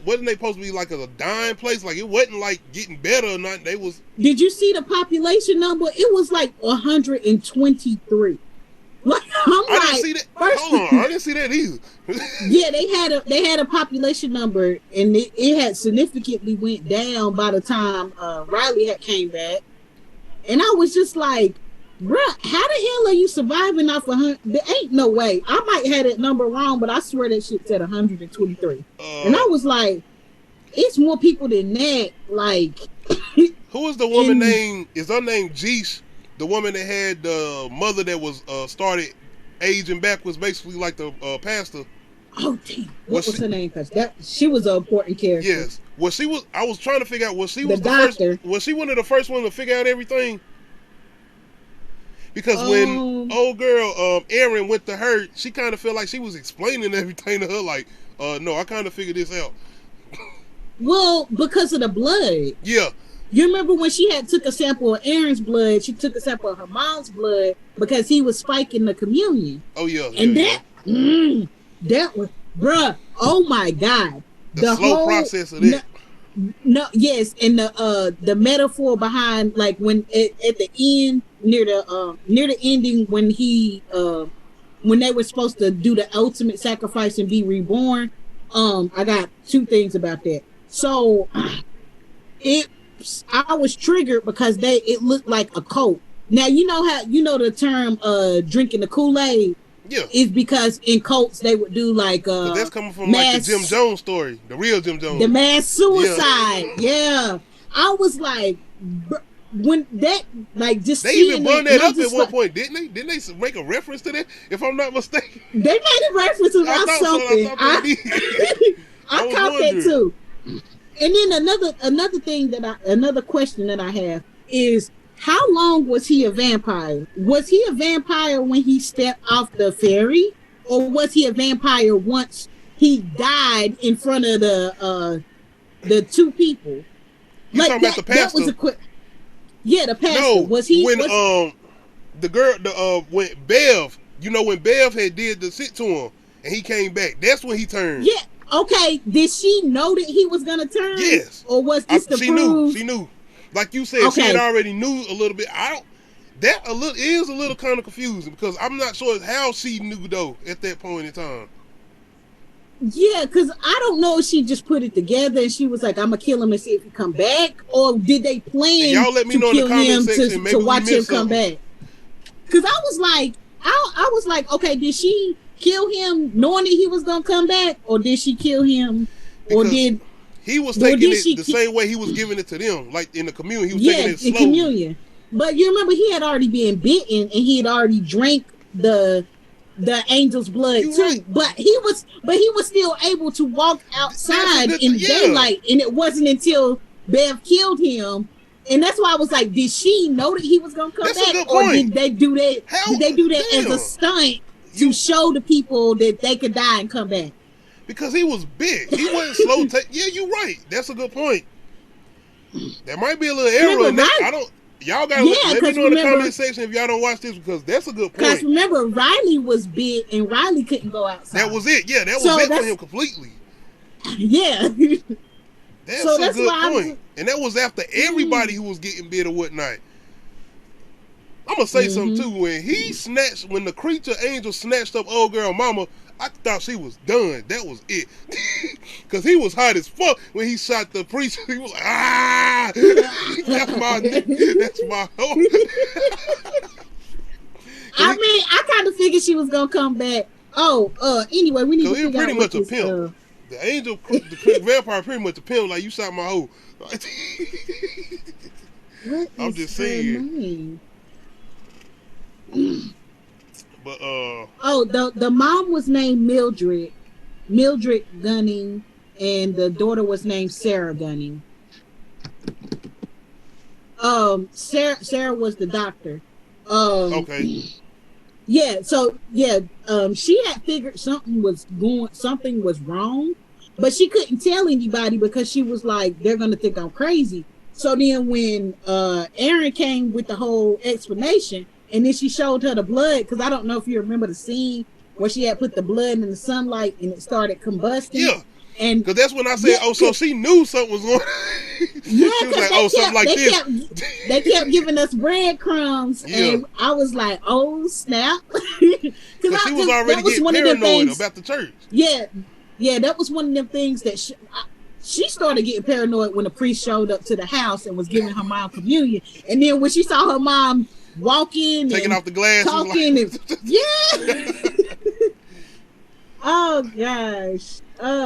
wasn't they supposed to be like a dying place? Like it wasn't like getting better or nothing. They was. Did you see the population number? It was like 123. Like I didn't see that. Hold on, I didn't see that either. Yeah, they had a population number, and it had significantly went down by the time Riley had came back, and I was just like, Bruh, how the hell are you surviving off 100? There ain't no way. I might have that number wrong, but I swear that shit said 123. And I was like, it's more people than that. Like, who was the woman named? Is her name Jeesh? The woman that had the mother that was started aging backwards, basically like the pastor. Oh damn! What was her name? Because she was an important character. Yes. I was trying to figure out. Was she the doctor? Was she one of the first ones to figure out everything? Because when old girl Erin went to her, she kind of felt like she was explaining everything to her. Like, no, I kind of figured this out. Well, because of the blood. Yeah. You remember when she had took a sample of Erin's blood? She took a sample of her mom's blood because he was spiking the communion. Oh yeah. And that was, bruh. Oh my God. The slow whole process of that. No, yes, and the metaphor behind, like, when at the end near the ending when when they were supposed to do the ultimate sacrifice and be reborn. I got two things about that. So I was triggered because it looked like a cult. Now you know how the term drinking the Kool-Aid. Yeah, is because in cults they would do like that's coming from like the Jim Jones story, the real Jim Jones, the mass suicide. Yeah. I was like, when that, like, just they even brought that up at one point, didn't they? Didn't they make a reference to that? If I'm not mistaken, they made a reference about something. I caught that too. And then another question that I have is, how long was he a vampire? Was he a vampire when he stepped off the ferry, or was he a vampire once he died in front of the two people? You like talking about the pastor? That was the pastor. No, was he when the girl when Bev, when Bev had did the sit to him and he came back, that's when he turned. Yeah. Okay. Did she know that he was gonna turn? Yes. Or was this she knew. Like you said, she had already knew a little bit. Is a little kind of confusing because I'm not sure how she knew though at that point in time. Yeah, because I don't know if she just put it together and she was like, "I'm gonna kill him and see if he come back," or did they plan y'all let me know in the comment section to watch him come back? Because I was like, okay, did she kill him knowing that he was gonna come back, or did she kill him, or did he was taking it the same way he was giving it to them, like in the communion? He was taking it slowly. In communion. But you remember he had already been bitten and he had already drank the angel's blood too. Right. But he was still able to walk outside in daylight, and it wasn't until Bev killed him. And that's why I was like, did she know that he was gonna come back, or did they do that? Did they do that as a stunt to show the people that they could die and come back? Because he was big, he wasn't slow. Yeah, you're right. That's a good point. There might be a little error in that. I don't. Y'all gotta let me know in the comment section if y'all don't watch this, because that's a good point. Because remember, Riley was big and Riley couldn't go outside. That was it. Yeah, that was it for him completely. Yeah. That's a good point. And that was after everybody who was getting bit or whatnot. I'm gonna say something too. When the creature angel snatched up old girl mama, I thought she was done. That was it. Cause he was hot as fuck when he shot the priest. He was like, ah, that's my hope. I mean, I kind of figured she was gonna come back. Anyway, we need to figure out pretty much a pimp. The angel, the vampire, pretty much a pimp. Like, you shot my hoe. I'm just saying. But the mom was named Mildred Gunning, and the daughter was named Sarah Gunning. Sarah was the doctor. Okay. Yeah, so she had figured something was wrong, but she couldn't tell anybody because she was like, they're gonna think I'm crazy. So then when Erin came with the whole explanation, and then she showed her the blood, because I don't know if you remember the scene where she had put the blood in the sunlight and it started combusting. Yeah. And because that's when I said, so she knew something was going on. Yeah, she was like, something like this. They kept giving us breadcrumbs, and I was like, oh, snap. Because she was already getting paranoid about the church. Yeah, that was one of them things that she started getting paranoid when the priest showed up to the house and was giving her mom communion. And then when she saw her mom walking, taking and off the glasses, talking, like, and yeah. Oh gosh,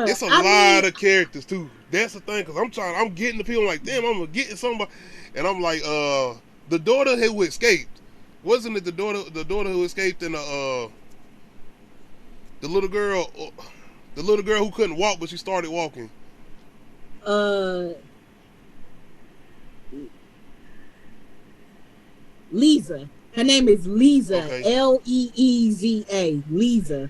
it's a lot of characters too. That's the thing, cause I'm getting the people like, damn, I'm getting somebody, and I'm like, the daughter who escaped, wasn't it the daughter who escaped in the little girl who couldn't walk but she started walking. Lisa. Her name is Lisa. Okay. Leeza. Lisa.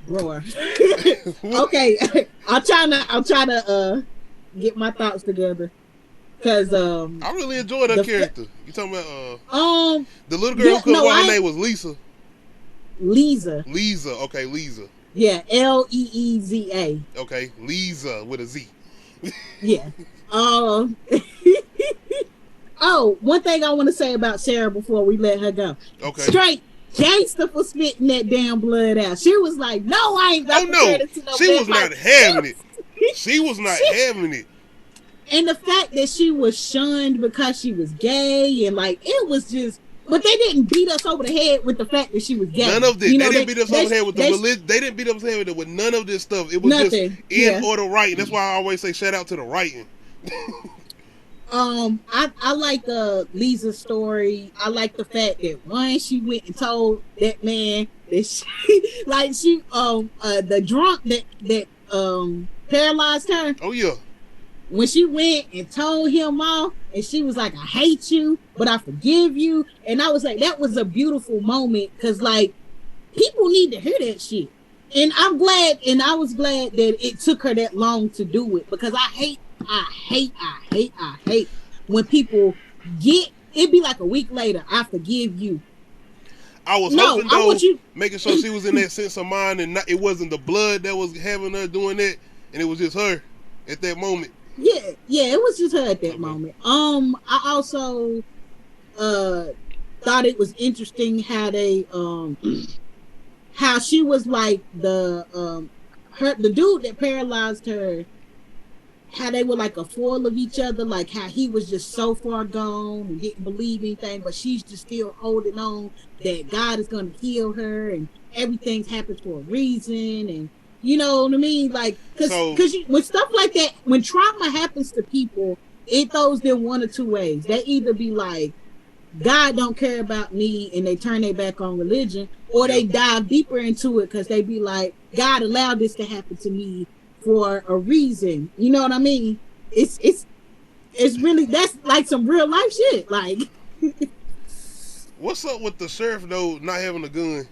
Bro. Okay. I'm trying to get my thoughts together. Cause I really enjoyed her character. You talking about the little girl who couldn't walk, her name was Lisa. Lisa. Okay, Lisa. Yeah, Leeza. Okay, Lisa with a Z. Yeah. Oh, one thing I want to say about Sarah before we let her go. Okay. Straight gangster for spitting that damn blood out. She was like, "No, I ain't got to turn into no." She was not having it. She was not having it. And the fact that she was shunned because she was gay, and like it was just. But they didn't beat us over the head with the fact that she was gay. None of this. They didn't beat us over the head with the religion. They didn't beat us over the head with none of this stuff. It was nothing. Just in order writing. That's why I always say shout out to the writing. I like Lisa's story. I like the fact that once she went and told that man that she the drunk that paralyzed her. Oh yeah. When she went and told him off, and she was like, "I hate you, but I forgive you," and I was like, that was a beautiful moment, because like people need to hear that shit. And I'm glad, and I was glad that it took her that long to do it, because I hate when people it'd be like a week later, "I forgive you." I was hoping though, making sure she was in that sense of mind, and it wasn't the blood that was having her doing that, and it was just her at that moment. Yeah, it was just her at that moment. I also thought it was interesting how they how she was like the dude that paralyzed her, how they were like a foil of each other, like how he was just so far gone and didn't believe anything, but she's just still holding on that God is going to heal her and everything's happened for a reason. And you know what I mean? Like, because when stuff like that, when trauma happens to people, it goes them one or two ways. They either be like, God don't care about me, and they turn their back on religion, or they dive deeper into it because they be like, God allowed this to happen to me for a reason. You know what I mean? It's really, that's like some real life shit. Like, what's up with the sheriff though not having a gun?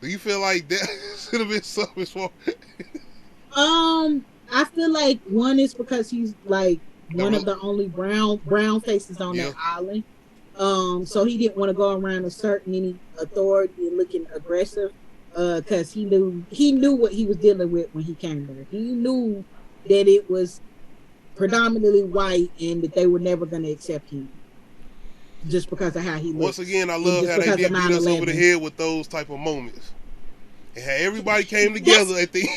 Do you feel like that should have been something for? I feel like one is because he's like one of the only brown faces on that island. So he didn't want to go around asserting any authority and looking aggressive, because he knew what he was dealing with when he came there. He knew that it was predominantly white and that they were never going to accept him just because of how he looked. Once again, I love how they did beat us over the head with those type of moments, and how everybody came together at the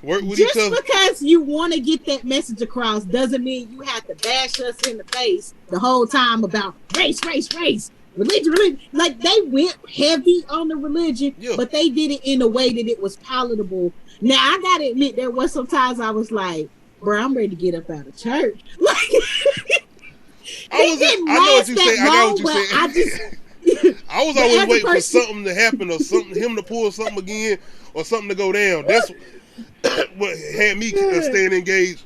work with each other. Just because you want to get that message across doesn't mean you have to bash us in the face the whole time about race, religion. Like, they went heavy on the religion, but they did it in a way that it was palatable. Now, I gotta admit, there was sometimes I was like, bro, I'm ready to get up out of church. Like, I know what you say. I got what you said. I was always waiting for something to happen, or him to pull something again, or something to go down. That's what had me staying engaged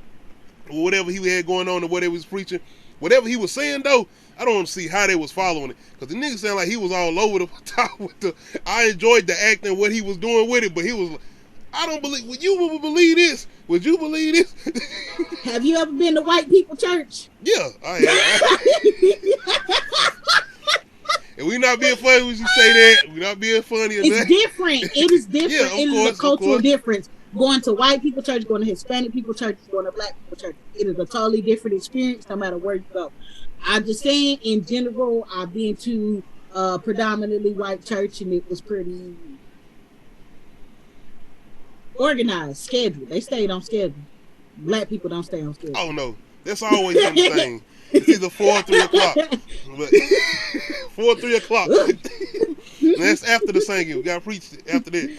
with whatever he had going on and whatever he was preaching. Whatever he was saying, though, I don't see how they was following it. Because the nigga sounded like he was all over the top with the... I enjoyed the acting, what he was doing with it, but he was like, I don't believe... Would you believe this? Would you believe this? Have you ever been to white people church? Yeah, I have. And we not being funny when you say that. We not being funny. It's different. It is different. Yeah, it is a cultural difference. Going to white people church, going to Hispanic people church, going to black people church. It is a totally different experience no matter where you go. I'm just saying, in general, I've been to predominantly white church, and it was pretty organized, scheduled. They stayed on schedule. Black people don't stay on schedule. Oh, no. That's always been the thing. It's either 4 or 3 o'clock. But 4 or 3 o'clock. That's after the singing. We got to preach after that.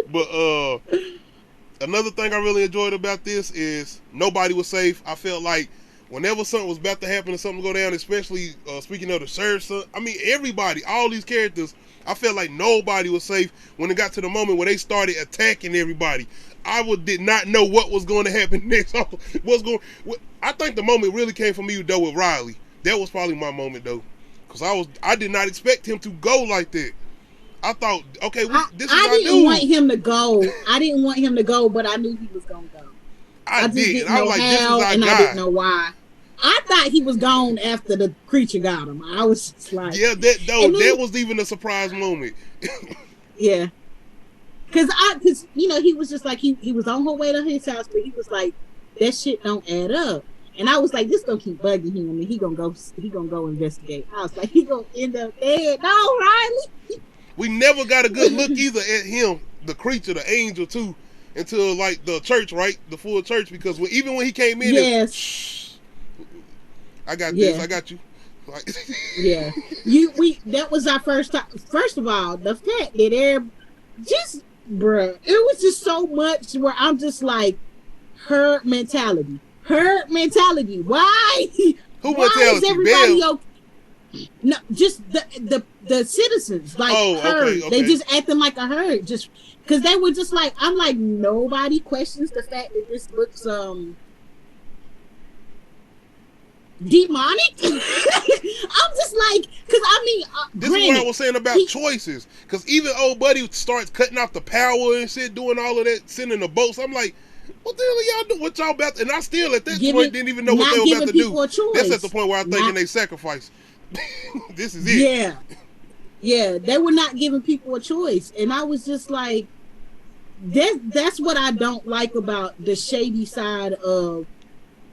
But another thing I really enjoyed about this is nobody was safe. I felt like whenever something was about to happen or something go down, especially speaking of the sheriff's son, I mean, everybody, all these characters, I felt like nobody was safe when it got to the moment where they started attacking everybody. Did not know what was going to happen next. I think the moment really came for me though with Riley. That was probably my moment though, because I did not expect him to go like that. I thought, okay, this is I our dude. didn't want him to go. I didn't want him to go, but I knew he was gonna go. I just did. didn't I know was like, how, this is our and guy. I didn't know why. I thought he was gone after the creature got him. I was just like, Yeah, that was even a surprise moment. Yeah. Cause he was just like, he was on her way to his house, but he was like, that shit don't add up. And I was like, this gonna keep bugging him, and he gonna go investigate. I was like, he gonna end up dead. No, Riley. We never got a good look either at him, the creature, the angel too, until like the church, right? The full church, because even when he came in, yes, I got this, I got you. Like, yeah, that was our first time. First of all, the fact that bruh, it was just so much where I'm just like, herd mentality. Why? Who Why mentality? is everybody Bell? okay? No, just the citizens, like herd. Okay. They just acting like a herd, just because they were just like, I'm like, nobody questions the fact that this looks demonic. I'm just like, because I mean, this is what I was saying about choices. Because even old buddy starts cutting off the power and shit, doing all of that, sending the boats. I'm like, what the hell are y'all doing? What y'all about to, and I still at that point didn't even know what they were about to do. That's at the point where I'm thinking they sacrifice. This is it. Yeah, they were not giving people a choice, and I was just like, that's what I don't like about the shady side of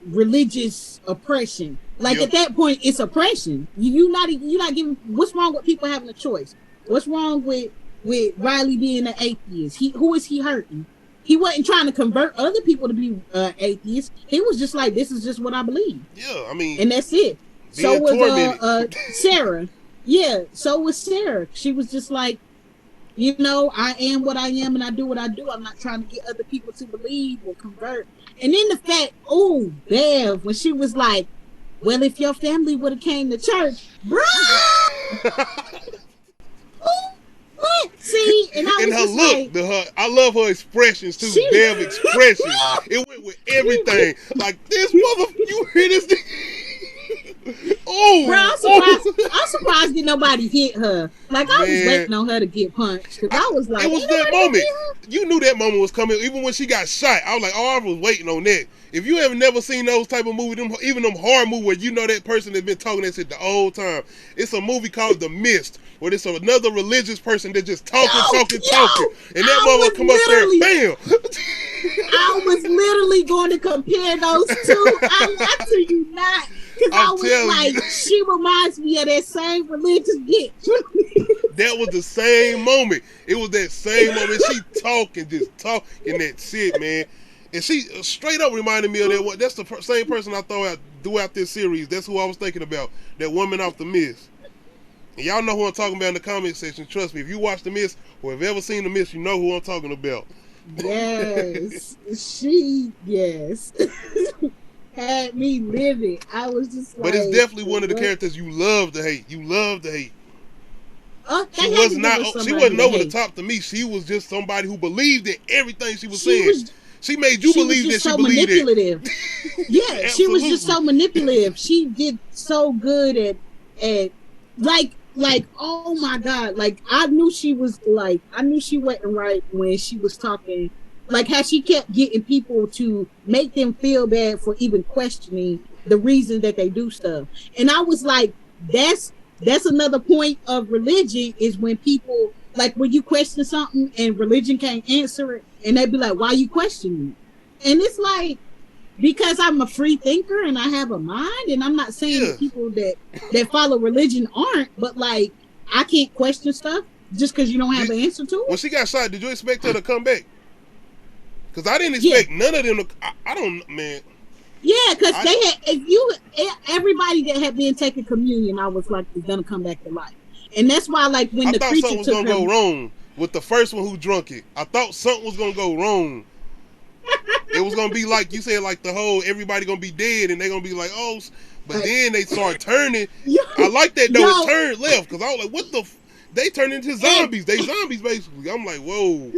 religious oppression. Like at that point, it's oppression. You're not giving. What's wrong with people having a choice? What's wrong with Riley being an atheist? Who is he hurting? He wasn't trying to convert other people to be atheists. He was just like, this is just what I believe. Yeah, I mean, and that's it. So was Sarah. Yeah, so was Sarah. She was just like, I am what I am and I do what I do. I'm not trying to get other people to believe or convert. And then the fact, Bev, when she was like, well, if your family would have came to church, bro. What? See, and I was her just look, like, I love her expressions too. Bev expressions. It went with everything. Like this you hear this thing? Bro, I'm surprised that nobody hit her. Like, I was waiting on her to get punched. Cause I was like, it was that moment. You knew that moment was coming. Even when she got shot, I was like, I was waiting on that. If you have never seen those type of movies, even them horror movies where you know that person that's been talking that shit the whole time. It's a movie called The Mist, where it's another religious person that just talking. And that mother come up there, bam. I was literally going to compare those two. I to you not. Because I was like, she reminds me of that same religious bitch. That was the same moment. It was that same moment. She talking that shit, man. And she straight up reminded me of that. That's the same person I throughout this series. That's who I was thinking about. That woman off The Mist. And y'all know who I'm talking about in the comment section. Trust me, if you watch The Mist or have ever seen The Mist, you know who I'm talking about. Yes. Yes. Had me living. I was just like, but it's definitely one of the characters you love to hate. She wasn't over the top to me. She was just somebody who believed in everything she was saying. She made you believe that she believed it. Yeah, she was just so manipulative. She did so good at like oh my God. Like I knew she wasn't right when she was talking. Like how she kept getting people to make them feel bad for even questioning the reason that they do stuff. And I was like, that's another point of religion is when people, like when you question something and religion can't answer it and they be like, why you questioning it? And it's like, because I'm a free thinker and I have a mind, and I'm not saying that people that follow religion aren't, but like, I can't question stuff just because you don't have an answer to it. When she got shot, did you expect her to come back? Because I didn't expect none of them to. I don't, man. Yeah, because they had everybody that had been taking communion, I was like, is gonna come back to life, and that's why like when the creature something was gonna go wrong with the first one who drunk it. I thought something was gonna go wrong. It was gonna be like you said, like the whole everybody gonna be dead, and they're gonna be like, oh, but then they start turning. I like that though. It turned left because I was like, what the? They turned into zombies. They zombies basically. I'm like, whoa.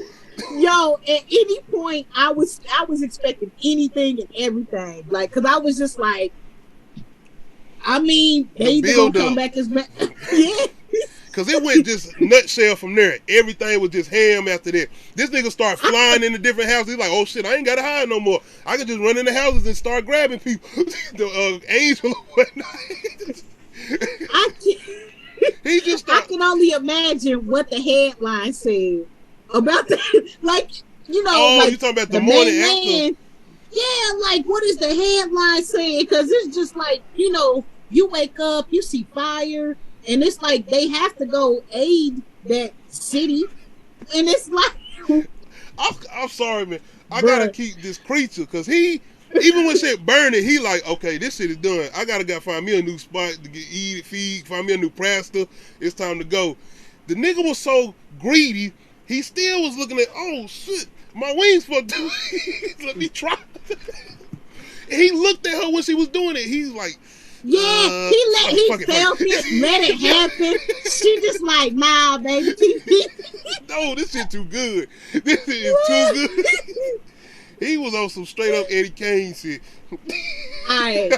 Yo, at any point, I was expecting anything and everything, like, cause I was just like, I mean, they either gonna come back as yeah. Cause it went just nutshell from there. Everything was just ham after that. This nigga start flying into different houses. He's like, oh shit, I ain't gotta hide no more. I can just run into houses and start grabbing people. The angel or whatnot. I can only imagine what the headline said about that. Like, you know, oh, like you talking about the morning after? Yeah, like what is the headline saying? Because it's just like, you know, you wake up, you see fire, and it's like they have to go aid that city, and it's like, I'm sorry, man. I gotta keep this creature because he, even when shit burning, he like, okay, this shit is done. I gotta find me a new spot to eat, feed, find me a new pastor. It's time to go. The nigga was so greedy. He still was looking at, oh shit, my wings fucked up. Let me try. He looked at her when she was doing it. He's like, yeah, he felt it, let it happen. She just like, nah, baby. No, this shit too good. This shit is too good. He was on some straight up Eddie Kane shit. Alright,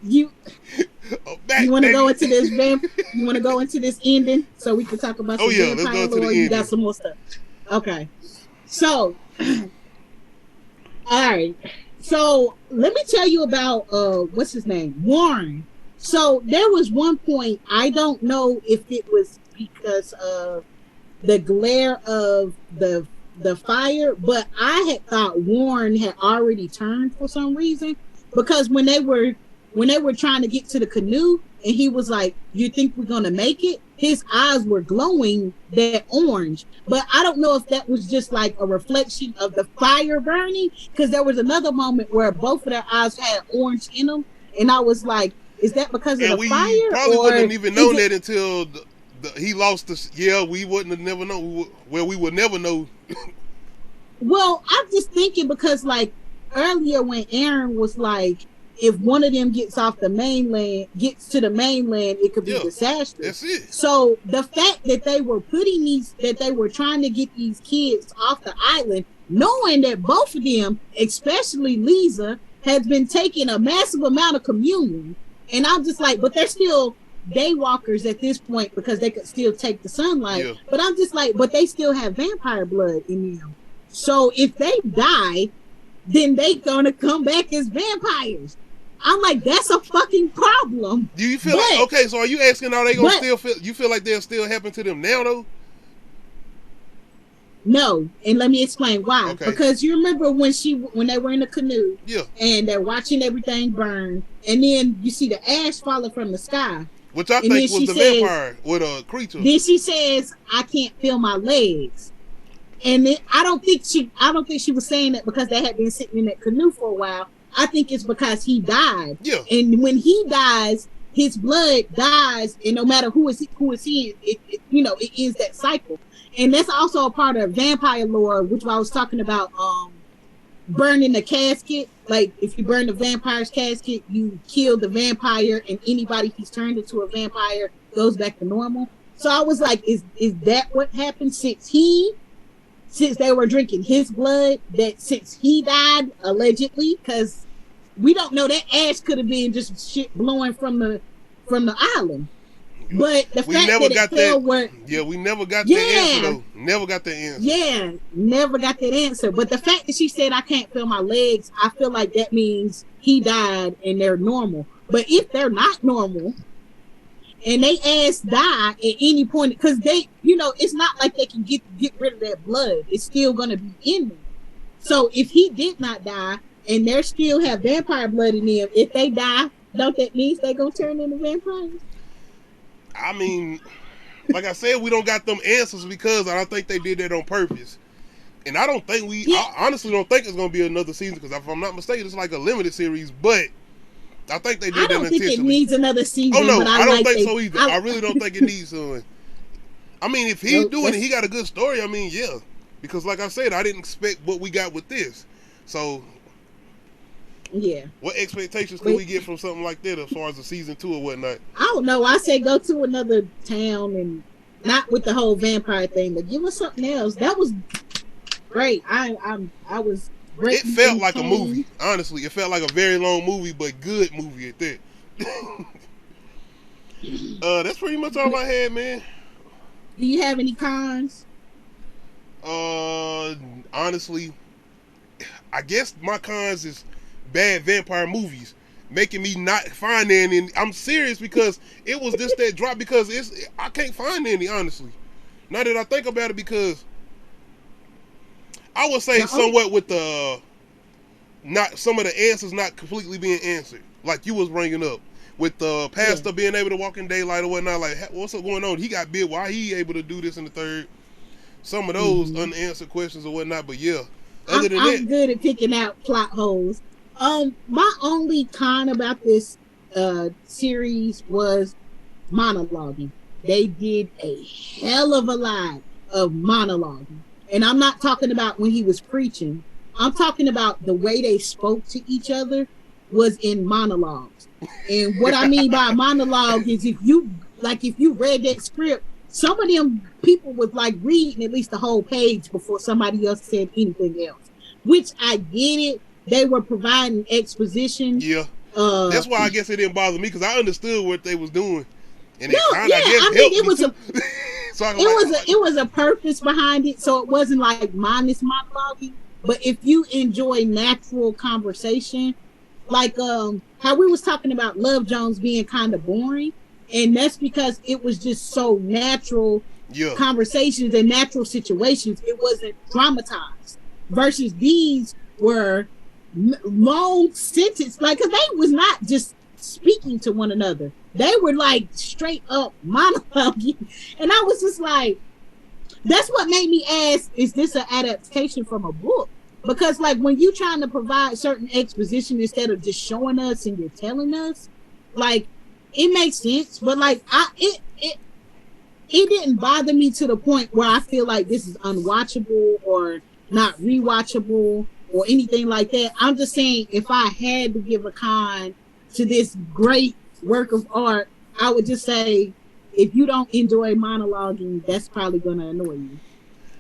you want to go into this? You want to go into this ending so we can talk about some vampire lore? You got some more stuff. Okay, so all right. So let me tell you about what's his name, Warren. So there was one point, I don't know if it was because of the glare of the fire, but I had thought Warren had already turned for some reason, because when they were trying to get to the canoe and he was like, you think we're gonna make it? His eyes were glowing that orange, but I don't know if that was just like a reflection of the fire burning, because there was another moment where both of their eyes had orange in them, and I was like, is that because of the fire? We probably wouldn't even known that until he lost the. Yeah, we wouldn't have never known. Well, we would never know. Well, I'm just thinking because like earlier when Aaron was like, if one of them gets to the mainland, it could be disastrous. That's it. So the fact that they were trying to get these kids off the island, knowing that both of them, especially Lisa, has been taking a massive amount of communion, and I'm just like, but they're still daywalkers at this point because they could still take the sunlight. Yeah. But I'm just like, but they still have vampire blood in them. So if they die, then they gonna come back as vampires. I'm like, that's a fucking problem. Do you feel like, okay, so are you asking, are they gonna still feel, you feel like they'll still happen to them now though? No, and let me explain why. Okay. Because you remember when they were in the canoe, and they're watching everything burn, and then you see the ash falling from the sky. Which I think was the vampire with a creature. Then she says, I can't feel my legs. And then I don't think she was saying that because they had been sitting in that canoe for a while. I think it's because he died. Yeah. And when he dies, his blood dies, and no matter who is he, it ends that cycle. And that's also a part of vampire lore, which I was talking about, burning the casket. Like, if you burn the vampire's casket, you kill the vampire, and anybody who's turned into a vampire goes back to normal. So I was like, is that what happened since they were drinking his blood, that since he died, allegedly, because we don't know, that ash could have been just shit blowing from the island. But the fact that it fell where... Yeah, we never got that answer, though. Never got that answer. Yeah, never got that answer. But the fact that she said, I can't feel my legs, I feel like that means he died and they're normal. But if they're not normal, and they ass die at any point, because they, it's not like they can get rid of that blood. It's still going to be in them. So if he did not die, and they still have vampire blood in them, if they die, don't that mean they're going to turn into vampires? I mean, like I said, we don't got them answers because I don't think they did that on purpose. And I don't think I honestly don't think it's going to be another season, because if I'm not mistaken, it's like a limited series, but I think they did that intentionally. I don't think it needs another season. Oh, no, but I don't think so either. I really don't think it needs one. I mean, if he's doing it, he got a good story, I mean, yeah. Because like I said, I didn't expect what we got with this. So, yeah. What expectations can we get from something like that as far as a season 2 or whatnot? I don't know. I say go to another town, and not with the whole vampire thing, but give us something else. That was great. I was great. It felt like a movie. Honestly, it felt like a very long movie, but good movie at that. That's pretty much all I had, man. Do you have any cons? Honestly, I guess my cons is bad vampire movies making me not find any. And I'm serious, because it was just that drop, because I can't find any, honestly. Now that I think about it, because I would say somewhat with not some of the answers not completely being answered, like you was bringing up with the pastor being able to walk in daylight or whatnot. Like, what's going on? He got bit. Why he able to do this in the third? Some of those unanswered questions or whatnot. But yeah, other than that, I'm good at picking out plot holes. My only con about this series was monologuing. They did a hell of a lot of monologuing. And I'm not talking about when he was preaching. I'm talking about the way they spoke to each other was in monologues. And what I mean by monologue is if you read that script, some of them people was like reading at least the whole page before somebody else said anything else. Which I get it. They were providing exposition. Yeah. That's why I guess it didn't bother me, because I understood what they was doing. And it was a purpose behind it, so it wasn't like mindless monologuing. But if you enjoy natural conversation, like how we was talking about Love Jones being kind of boring, and that's because it was just so natural conversations and natural situations. It wasn't dramatized. Versus these were long sentences, like, because they was not just speaking to one another. They were like straight up monologuing. And I was just like, that's what made me ask, is this an adaptation from a book? Because like when you trying to provide certain exposition instead of just showing us and you're telling us, like, it makes sense. But like it didn't bother me to the point where I feel like this is unwatchable or not rewatchable or anything like that. I'm just saying, if I had to give a con to this great work of art, I would just say, if you don't enjoy monologuing, that's probably going to annoy you.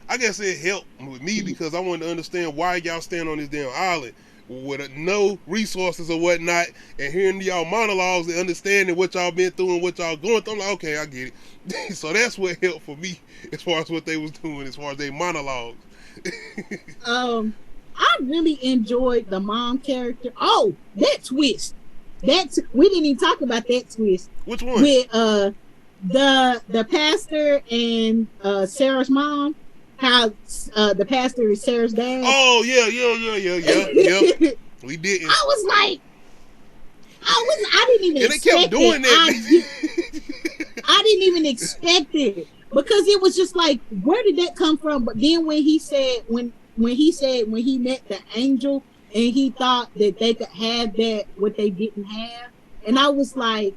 I guess it helped with me because I wanted to understand why y'all stand on this damn island with no resources or whatnot, and hearing y'all monologues and understanding what y'all been through and what y'all going through. I'm like, okay, I get it. So that's what helped for me as far as what they was doing, as far as their monologues. I really enjoyed the mom character. Oh, that twist. We didn't even talk about that twist. Which one? With the pastor and Sarah's mom. How the pastor is Sarah's dad. Oh yeah. We didn't. I didn't even. And they kept doing that. I didn't even expect it because it was just like, where did that come from? But then when he met the angel and he thought that they could have that what they didn't have, and I was like,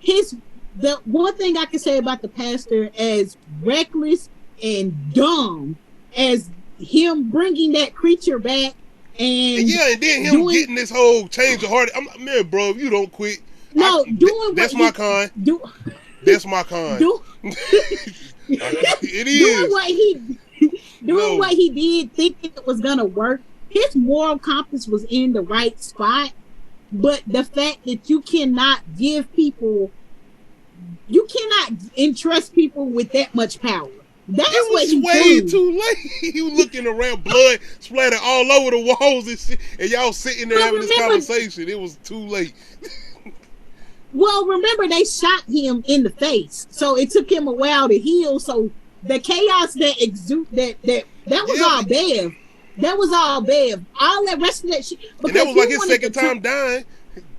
the one thing I can say about the pastor, as reckless and dumb as him bringing that creature back, and then him getting this whole change of heart. I'm like, man, bro, if you don't quit, that's my con. That's my con. It is doing what he did, thinking it was gonna work. His moral compass was in the right spot, but the fact that you cannot entrust people with that much power. That's what he way too late. He was looking around, blood splattered all over the walls and shit, and y'all sitting there having this conversation. It was too late. Well, remember, they shot him in the face, so it took him a while to heal. So the chaos that was all Bev. That was all Bev. All that rest of that shit. And that was like his second time dying.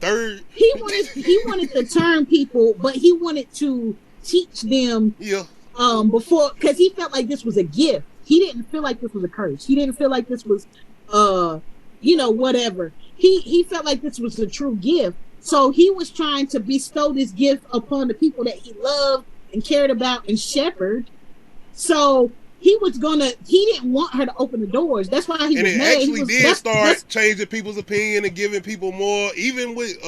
Third. He wanted to turn people, but he wanted to teach them. Yeah. Before, because he felt like this was a gift. he didn't feel like this was a curse. He didn't feel like this was whatever. He felt like this was a true gift. So he was trying to bestow this gift upon the people that he loved and cared about and shepherded. So he didn't want her to open the doors. That's why he was mad. And it actually start changing people's opinion and giving people more, even with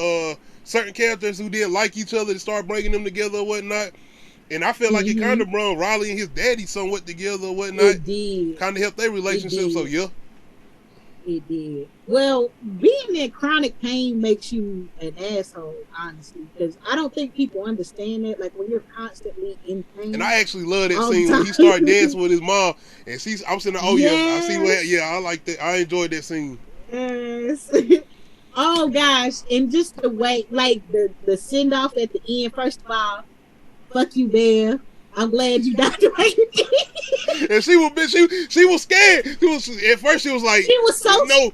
certain characters who didn't like each other, to start bringing them together or whatnot. And I feel like it kind of brought Riley and his daddy somewhat together or whatnot. It did. Kind of helped their relationship, so yeah. It did. Well, being in chronic pain makes you an asshole, honestly, because I don't think people understand that. Like when you're constantly in pain. And I actually love that scene when he started dancing with his mom, and I'm sitting there, I see what, I like that. I enjoyed that scene. Yes. Oh gosh, and just the way, like the send off at the end. First of all, fuck you, Bev. I'm glad you died the way you did. And she was scared. At first she was like, she was scared.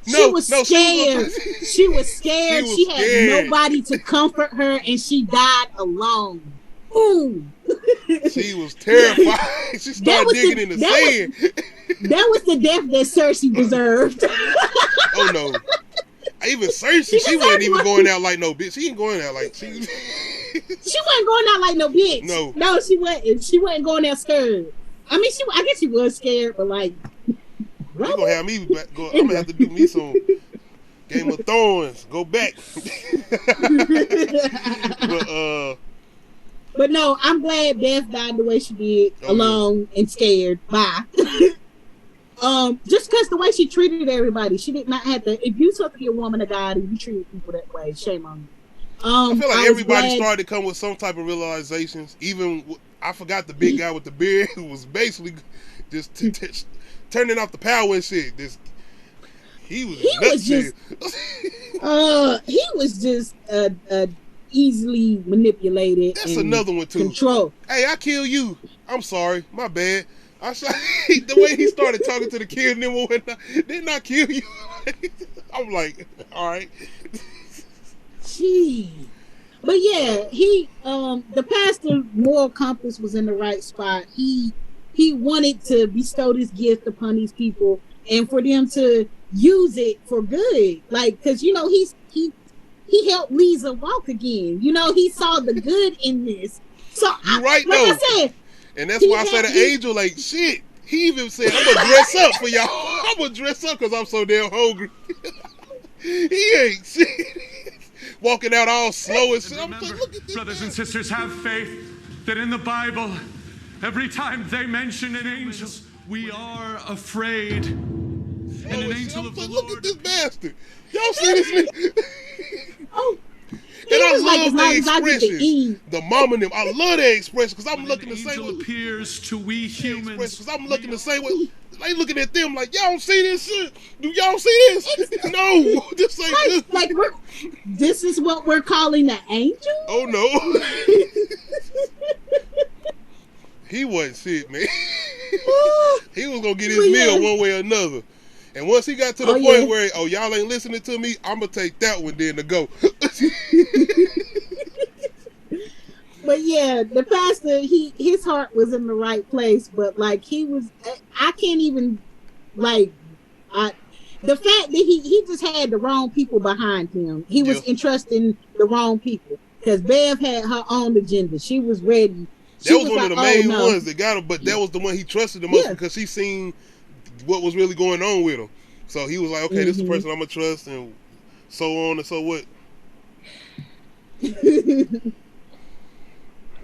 She was scared. She had nobody to comfort her, and she died alone. Ooh. She was terrified. She started digging in the sand. That was the death that Cersei deserved. Oh no. Even Cersei, she wasn't even going out like no bitch. She ain't going out like she. She wasn't going out like no bitch. No, she wasn't. She wasn't going out scared. I mean, I guess she was scared, but like, you gonna have me go? I'm gonna have to do me some Game of Thrones. Go back. But no, I'm glad Beth died the way she did, alone and scared. Bye. Just because the way she treated everybody, she did not have to. If you took your woman to God and you treated people that way, shame on you. I feel like everybody started to come with some type of realizations. Even I forgot the big guy with the beard who was basically just turning off the power and shit. He was just easily manipulated. That's another one too. Control. Hey, I kill you. I'm sorry. My bad. The way he started talking to the kid and then whatnot, didn't I kill you? I'm like, all right. Gee. But yeah, the pastor moral compass was in the right spot. He wanted to bestow this gift upon these people and for them to use it for good. Like, cause he helped Lisa walk again. He saw the good in this. So I said, and that's why I said an angel, like shit. He even said, I'm gonna dress up for y'all. I'm gonna dress up because I'm so damn hungry. He ain't shit. Walking out all slow and shit. I'm like, look at this brothers and sisters, have faith that in the Bible, every time they mention an angel, we are afraid. And an angel of the Lord. Look at this bastard. Y'all see this nigga? Oh. And I love the expressions. The mom and them. I love their expression because I'm looking the same way. Appears to we humans. Because I'm looking the same way. They looking at them like, y'all don't see this shit? Do y'all see this? No, this ain't like this is what we're calling an angel? Oh no. He wasn't shit, man. He was gonna get his meal one way or another. And once he got to the point where, y'all ain't listening to me, I'm gonna take that one then to go. But yeah, the pastor, his heart was in the right place, but like I can't even the fact that he just had the wrong people behind him. He was entrusting the wrong people because Bev had her own agenda. She was ready. That was one of the main ones that got him, but that was the one he trusted the most because he seen what was really going on with him. So he was like, okay, this is the person I'm gonna trust, and so on and so what.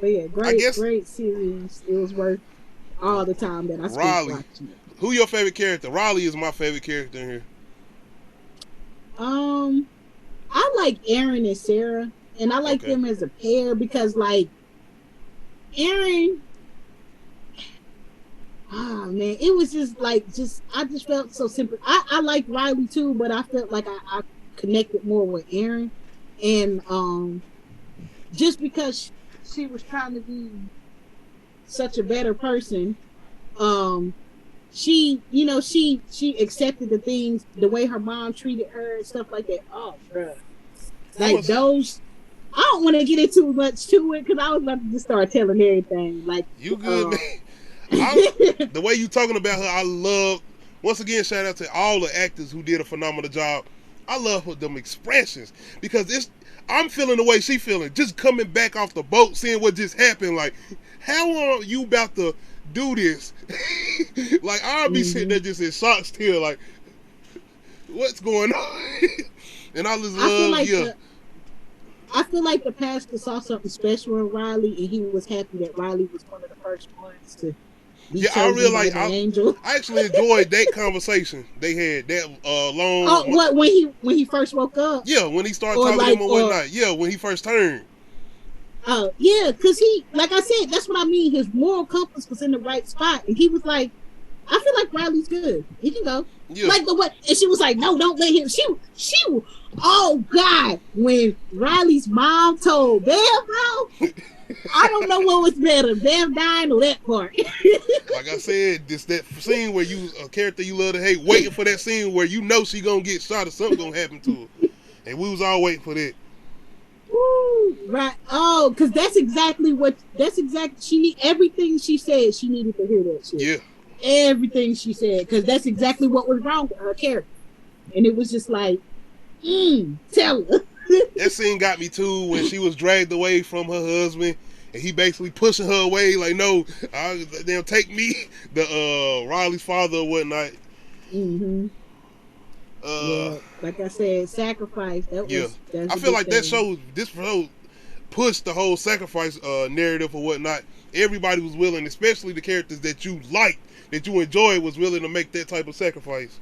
But yeah, great series. It was worth all the time that I spent watching it. Who your favorite character? Riley is my favorite character in here. I like Aaron and Sarah, and I like them as a pair because like Aaron, man, it was I just felt so simple. I like Riley too, but I felt like I connected more with Aaron, and just because she was trying to be such a better person, she accepted the things, the way her mom treated her and stuff like that. Oh, bro, like those. I don't want to get into much to it because I was about to just start telling everything. Like you good, man. The way you talking about her, I love. Once again, shout out to all the actors who did a phenomenal job. I love her them expressions because I'm feeling the way she feeling. Just coming back off the boat, seeing what just happened. Like, how are you about to do this? Like, I'll be sitting there just in shock still. Like, what's going on? And I just love, I feel like the pastor saw something special in Riley, and he was happy that Riley was one of the first ones to be chosen by the angel. I actually enjoyed that conversation they had. That long. Oh, what when he first woke up? Yeah, when he started talking to him one night. Yeah, when he first turned. Oh, yeah, because he, like I said, that's what I mean. His moral compass was in the right spot, and he was like, I feel like Riley's good. He can go. Yeah. Like the what? And she was like, no, don't let him. She. Oh God! When Riley's mom told Bev, bro, I don't know what was better, Bev dying or that part. Like I said, that scene where you a character you love to hate, waiting for that scene where you know she gonna get shot or something gonna happen to her, and we was all waiting for that. Woo, right? Oh, because that's exactly she need everything she said. She needed to hear that shit. Yeah. Everything she said, because that's exactly what was wrong with her character, and it was just like, tell her. That scene got me too when she was dragged away from her husband, and he basically pushing her away, like, no, they'll take me, the Riley's father or whatnot. Yeah, like I said, sacrifice. I feel like this show pushed the whole sacrifice narrative or whatnot. Everybody was willing, especially the characters that you liked, that you enjoyed, was willing to make that type of sacrifice.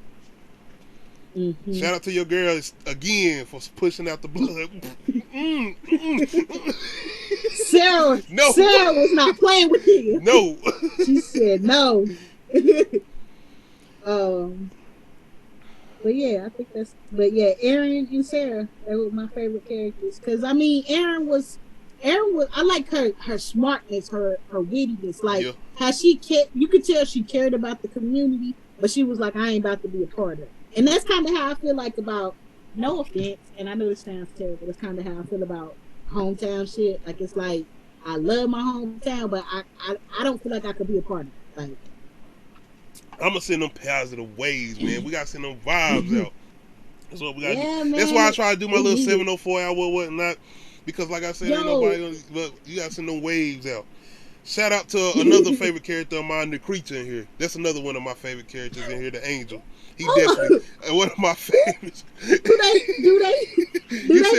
Shout out to your girl again for pushing out the blood. Sarah was not playing with you. No. She said no. But yeah, I think that's. But yeah, Aaron and Sarah, they were my favorite characters. Because I mean, Aaron was. I like her smartness, her wittiness, like how you could tell she cared about the community, but she was like, I ain't about to be a part of it. And that's kind of how I feel like about, no offense, and I know this sounds terrible, that's kind of how I feel about hometown shit. Like, it's like, I love my hometown, but I don't feel like I could be a part of it. Like, I'm gonna send them positive waves, man. We gotta send them vibes out. That's what we gotta do. Man. That's why I try to do my little 704 hour or whatnot. Because like I said, ain't nobody but you gotta send them waves out. Shout out to another favorite character of mine, the creature in here. That's another one of my favorite characters in here, the angel. He definitely one of my favorites. Do they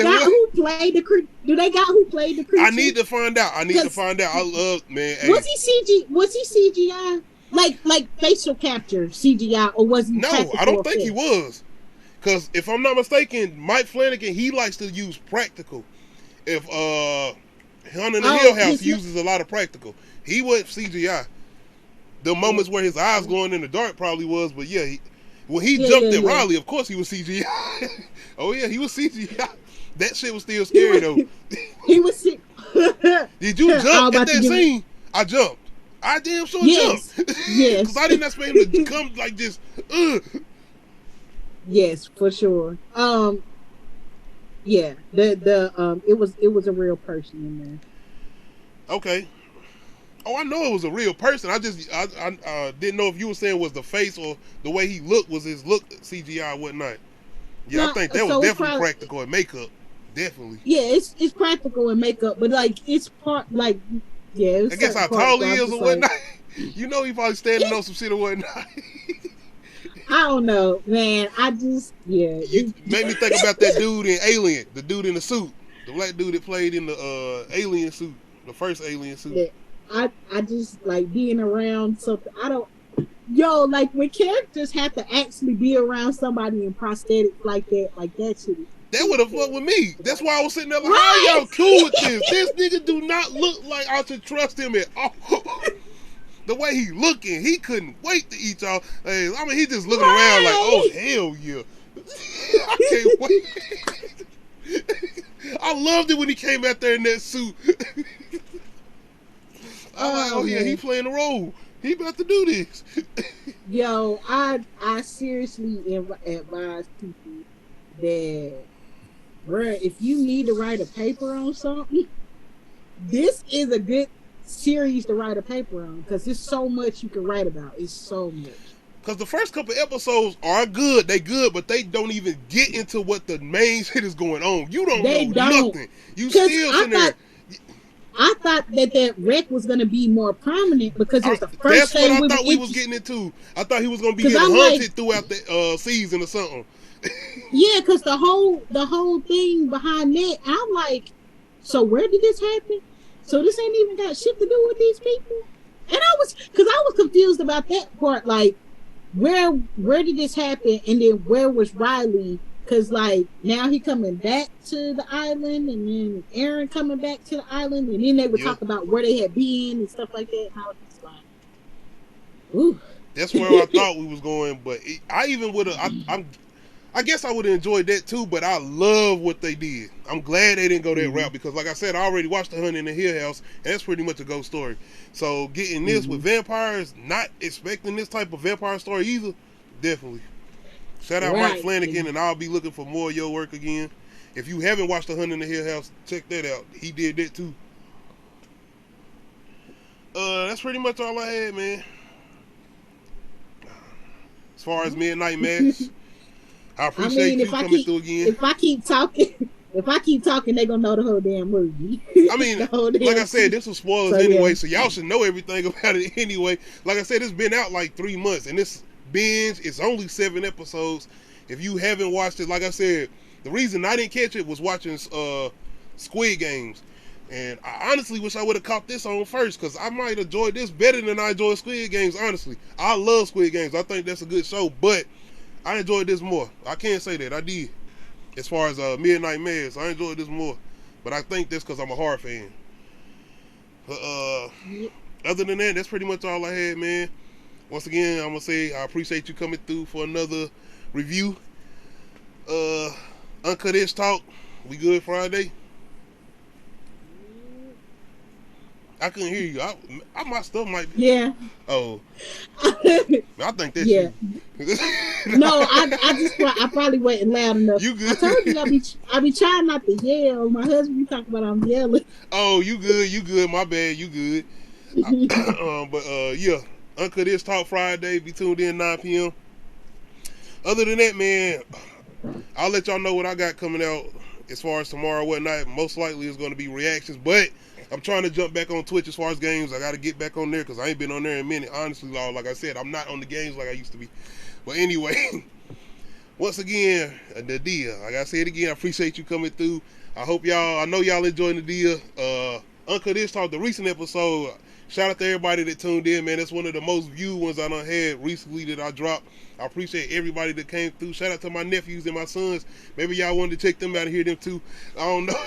got who played the creature? I need to find out. I love, man. Was he CGI? Like facial capture CGI, or was he? No, I don't think he was. Because if I'm not mistaken, Mike Flanagan, he likes to use practical. If Hunt in the Hill House uses a lot of practical. He was CGI. The moments where his eyes going in the dark probably was, but yeah, when he jumped at Riley, of course he was CGI. Oh yeah, he was CGI. That shit was still scary though. He was. Did you jump at that scene? I jumped. I damn sure jumped. Yes. Because I didn't expect him to come like this. Yes, for sure. Yeah, it was a real person in there. Okay. Oh, I know it was a real person. I didn't know if you were saying was the face or the way he looked was his look CGI or whatnot. Yeah, I think that was definitely practical and makeup. Definitely. Yeah, it's practical and makeup, but like it's part like I guess how tall he is or whatnot. You know he probably standing on some shit or whatnot. I don't know, man. You made me think about that dude in Alien, the dude in the suit, the black dude that played in the Alien suit, the first Alien suit. Yeah, I just like being around something. Like when characters have to actually be around somebody in prosthetics like that shit. That would have fucked with me. That's why I was sitting there like, how y'all cool with this? This nigga do not look like I should trust him at all. The way he looking, he couldn't wait to eat y'all. Hey, I mean, he just looking around like, oh, hell yeah. I can't wait. I loved it when he came out there in that suit. I'm like, oh yeah, he playing the role. He about to do this. Yo, I seriously advise people that, bruh, if you need to write a paper on something, this is a good series to write a paper on because there's so much you can write about. It's so much. Because the first couple episodes are good. They good, but they don't even get into what the main shit is going on. You don't know nothing. You still sitting there. I thought that wreck was going to be more prominent because it was the first thing That's what I thought we was getting into. I thought he was going to be getting hunted throughout the season or something. Yeah, because the whole thing behind that, I'm like, so where did this happen? So this ain't even got shit to do with these people? And I was confused about that part. Like, where did this happen? And then where was Riley? Because, like, now he coming back to the island, and then Aaron coming back to the island, and then they would talk about where they had been and stuff like that. And I was just like, ooh. That's where I thought we was going, but I even would have. I guess I would have enjoyed that too, but I love what they did. I'm glad they didn't go that route because, like I said, I already watched The Hunt in the Hill House, and that's pretty much a ghost story. So getting this with vampires, not expecting this type of vampire story either, definitely. Shout out Mike Flanagan, and I'll be looking for more of your work again. If you haven't watched The Hunt in the Hill House, check that out. He did that too. That's pretty much all I had, man. As far as Midnight Mass, I appreciate you coming through again. If I keep talking, they're gonna know the whole damn movie. I mean, like I said, this was spoilers anyway, so y'all should know everything about it anyway. Like I said, it's been out like 3 months, and this binge is only 7 episodes. If you haven't watched it, like I said, the reason I didn't catch it was watching Squid Games, and I honestly wish I would have caught this on first because I might enjoy this better than I enjoyed Squid Games. Honestly, I love Squid Games. I think that's a good show, but I enjoyed this more. I can't say that I did. As far as Midnight Mass, I enjoyed this more, but I think that's because I'm a horror fan. But other than that, that's pretty much all I had, man. Once again, I'm gonna say I appreciate you coming through for another review. Uncut-ish talk. We good Friday? I couldn't hear you. My stuff might be. Yeah. Oh. I think that's you. No, I probably wasn't loud enough. You good? I told you I be trying not to yell. My husband be talking about I'm yelling. Oh, you good? You good? My bad. You good? Yeah. Uncut-ish talk Friday. Be tuned in 9 p.m. Other than that, man, I'll let y'all know what I got coming out as far as tomorrow, whatnot. Most likely it's going to be reactions, but I'm trying to jump back on Twitch as far as games. I got to get back on there because I ain't been on there in a minute. Honestly, like I said, I'm not on the games like I used to be. But anyway, once again, the deal. Like I said again, I appreciate you coming through. I know y'all enjoying the deal. Uncut-ish talk, the recent episode. Shout out to everybody that tuned in, man. That's one of the most viewed ones I done had recently that I dropped. I appreciate everybody that came through. Shout out to my nephews and my sons. Maybe y'all wanted to check them out and hear them too. I don't know.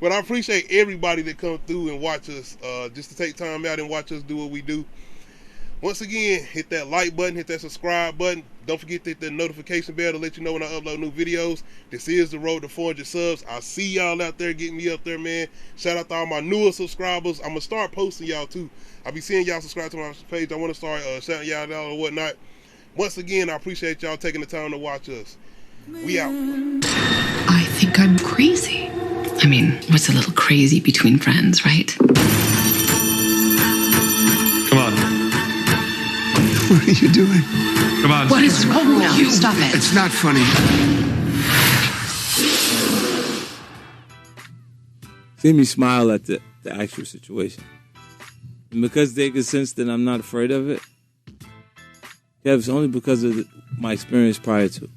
But I appreciate everybody that come through and watch us, just to take time out and watch us do what we do. Once again, hit that like button, hit that subscribe button. Don't forget to hit that notification bell to let you know when I upload new videos. This is the road to 400 subs. I see y'all out there getting me up there, man. Shout out to all my newer subscribers. I'm going to start posting y'all too. I'll be seeing y'all subscribe to my page. I want to start shouting y'all out or whatnot. Once again, I appreciate y'all taking the time to watch us. We out. I think I'm crazy. I mean, what's a little crazy between friends, right? Come on. What are you doing? Come on. What is wrong with you? Stop it. It's not funny. See me smile at the actual situation. And because they can sense that I'm not afraid of it, yeah, it's only because of my experience prior to.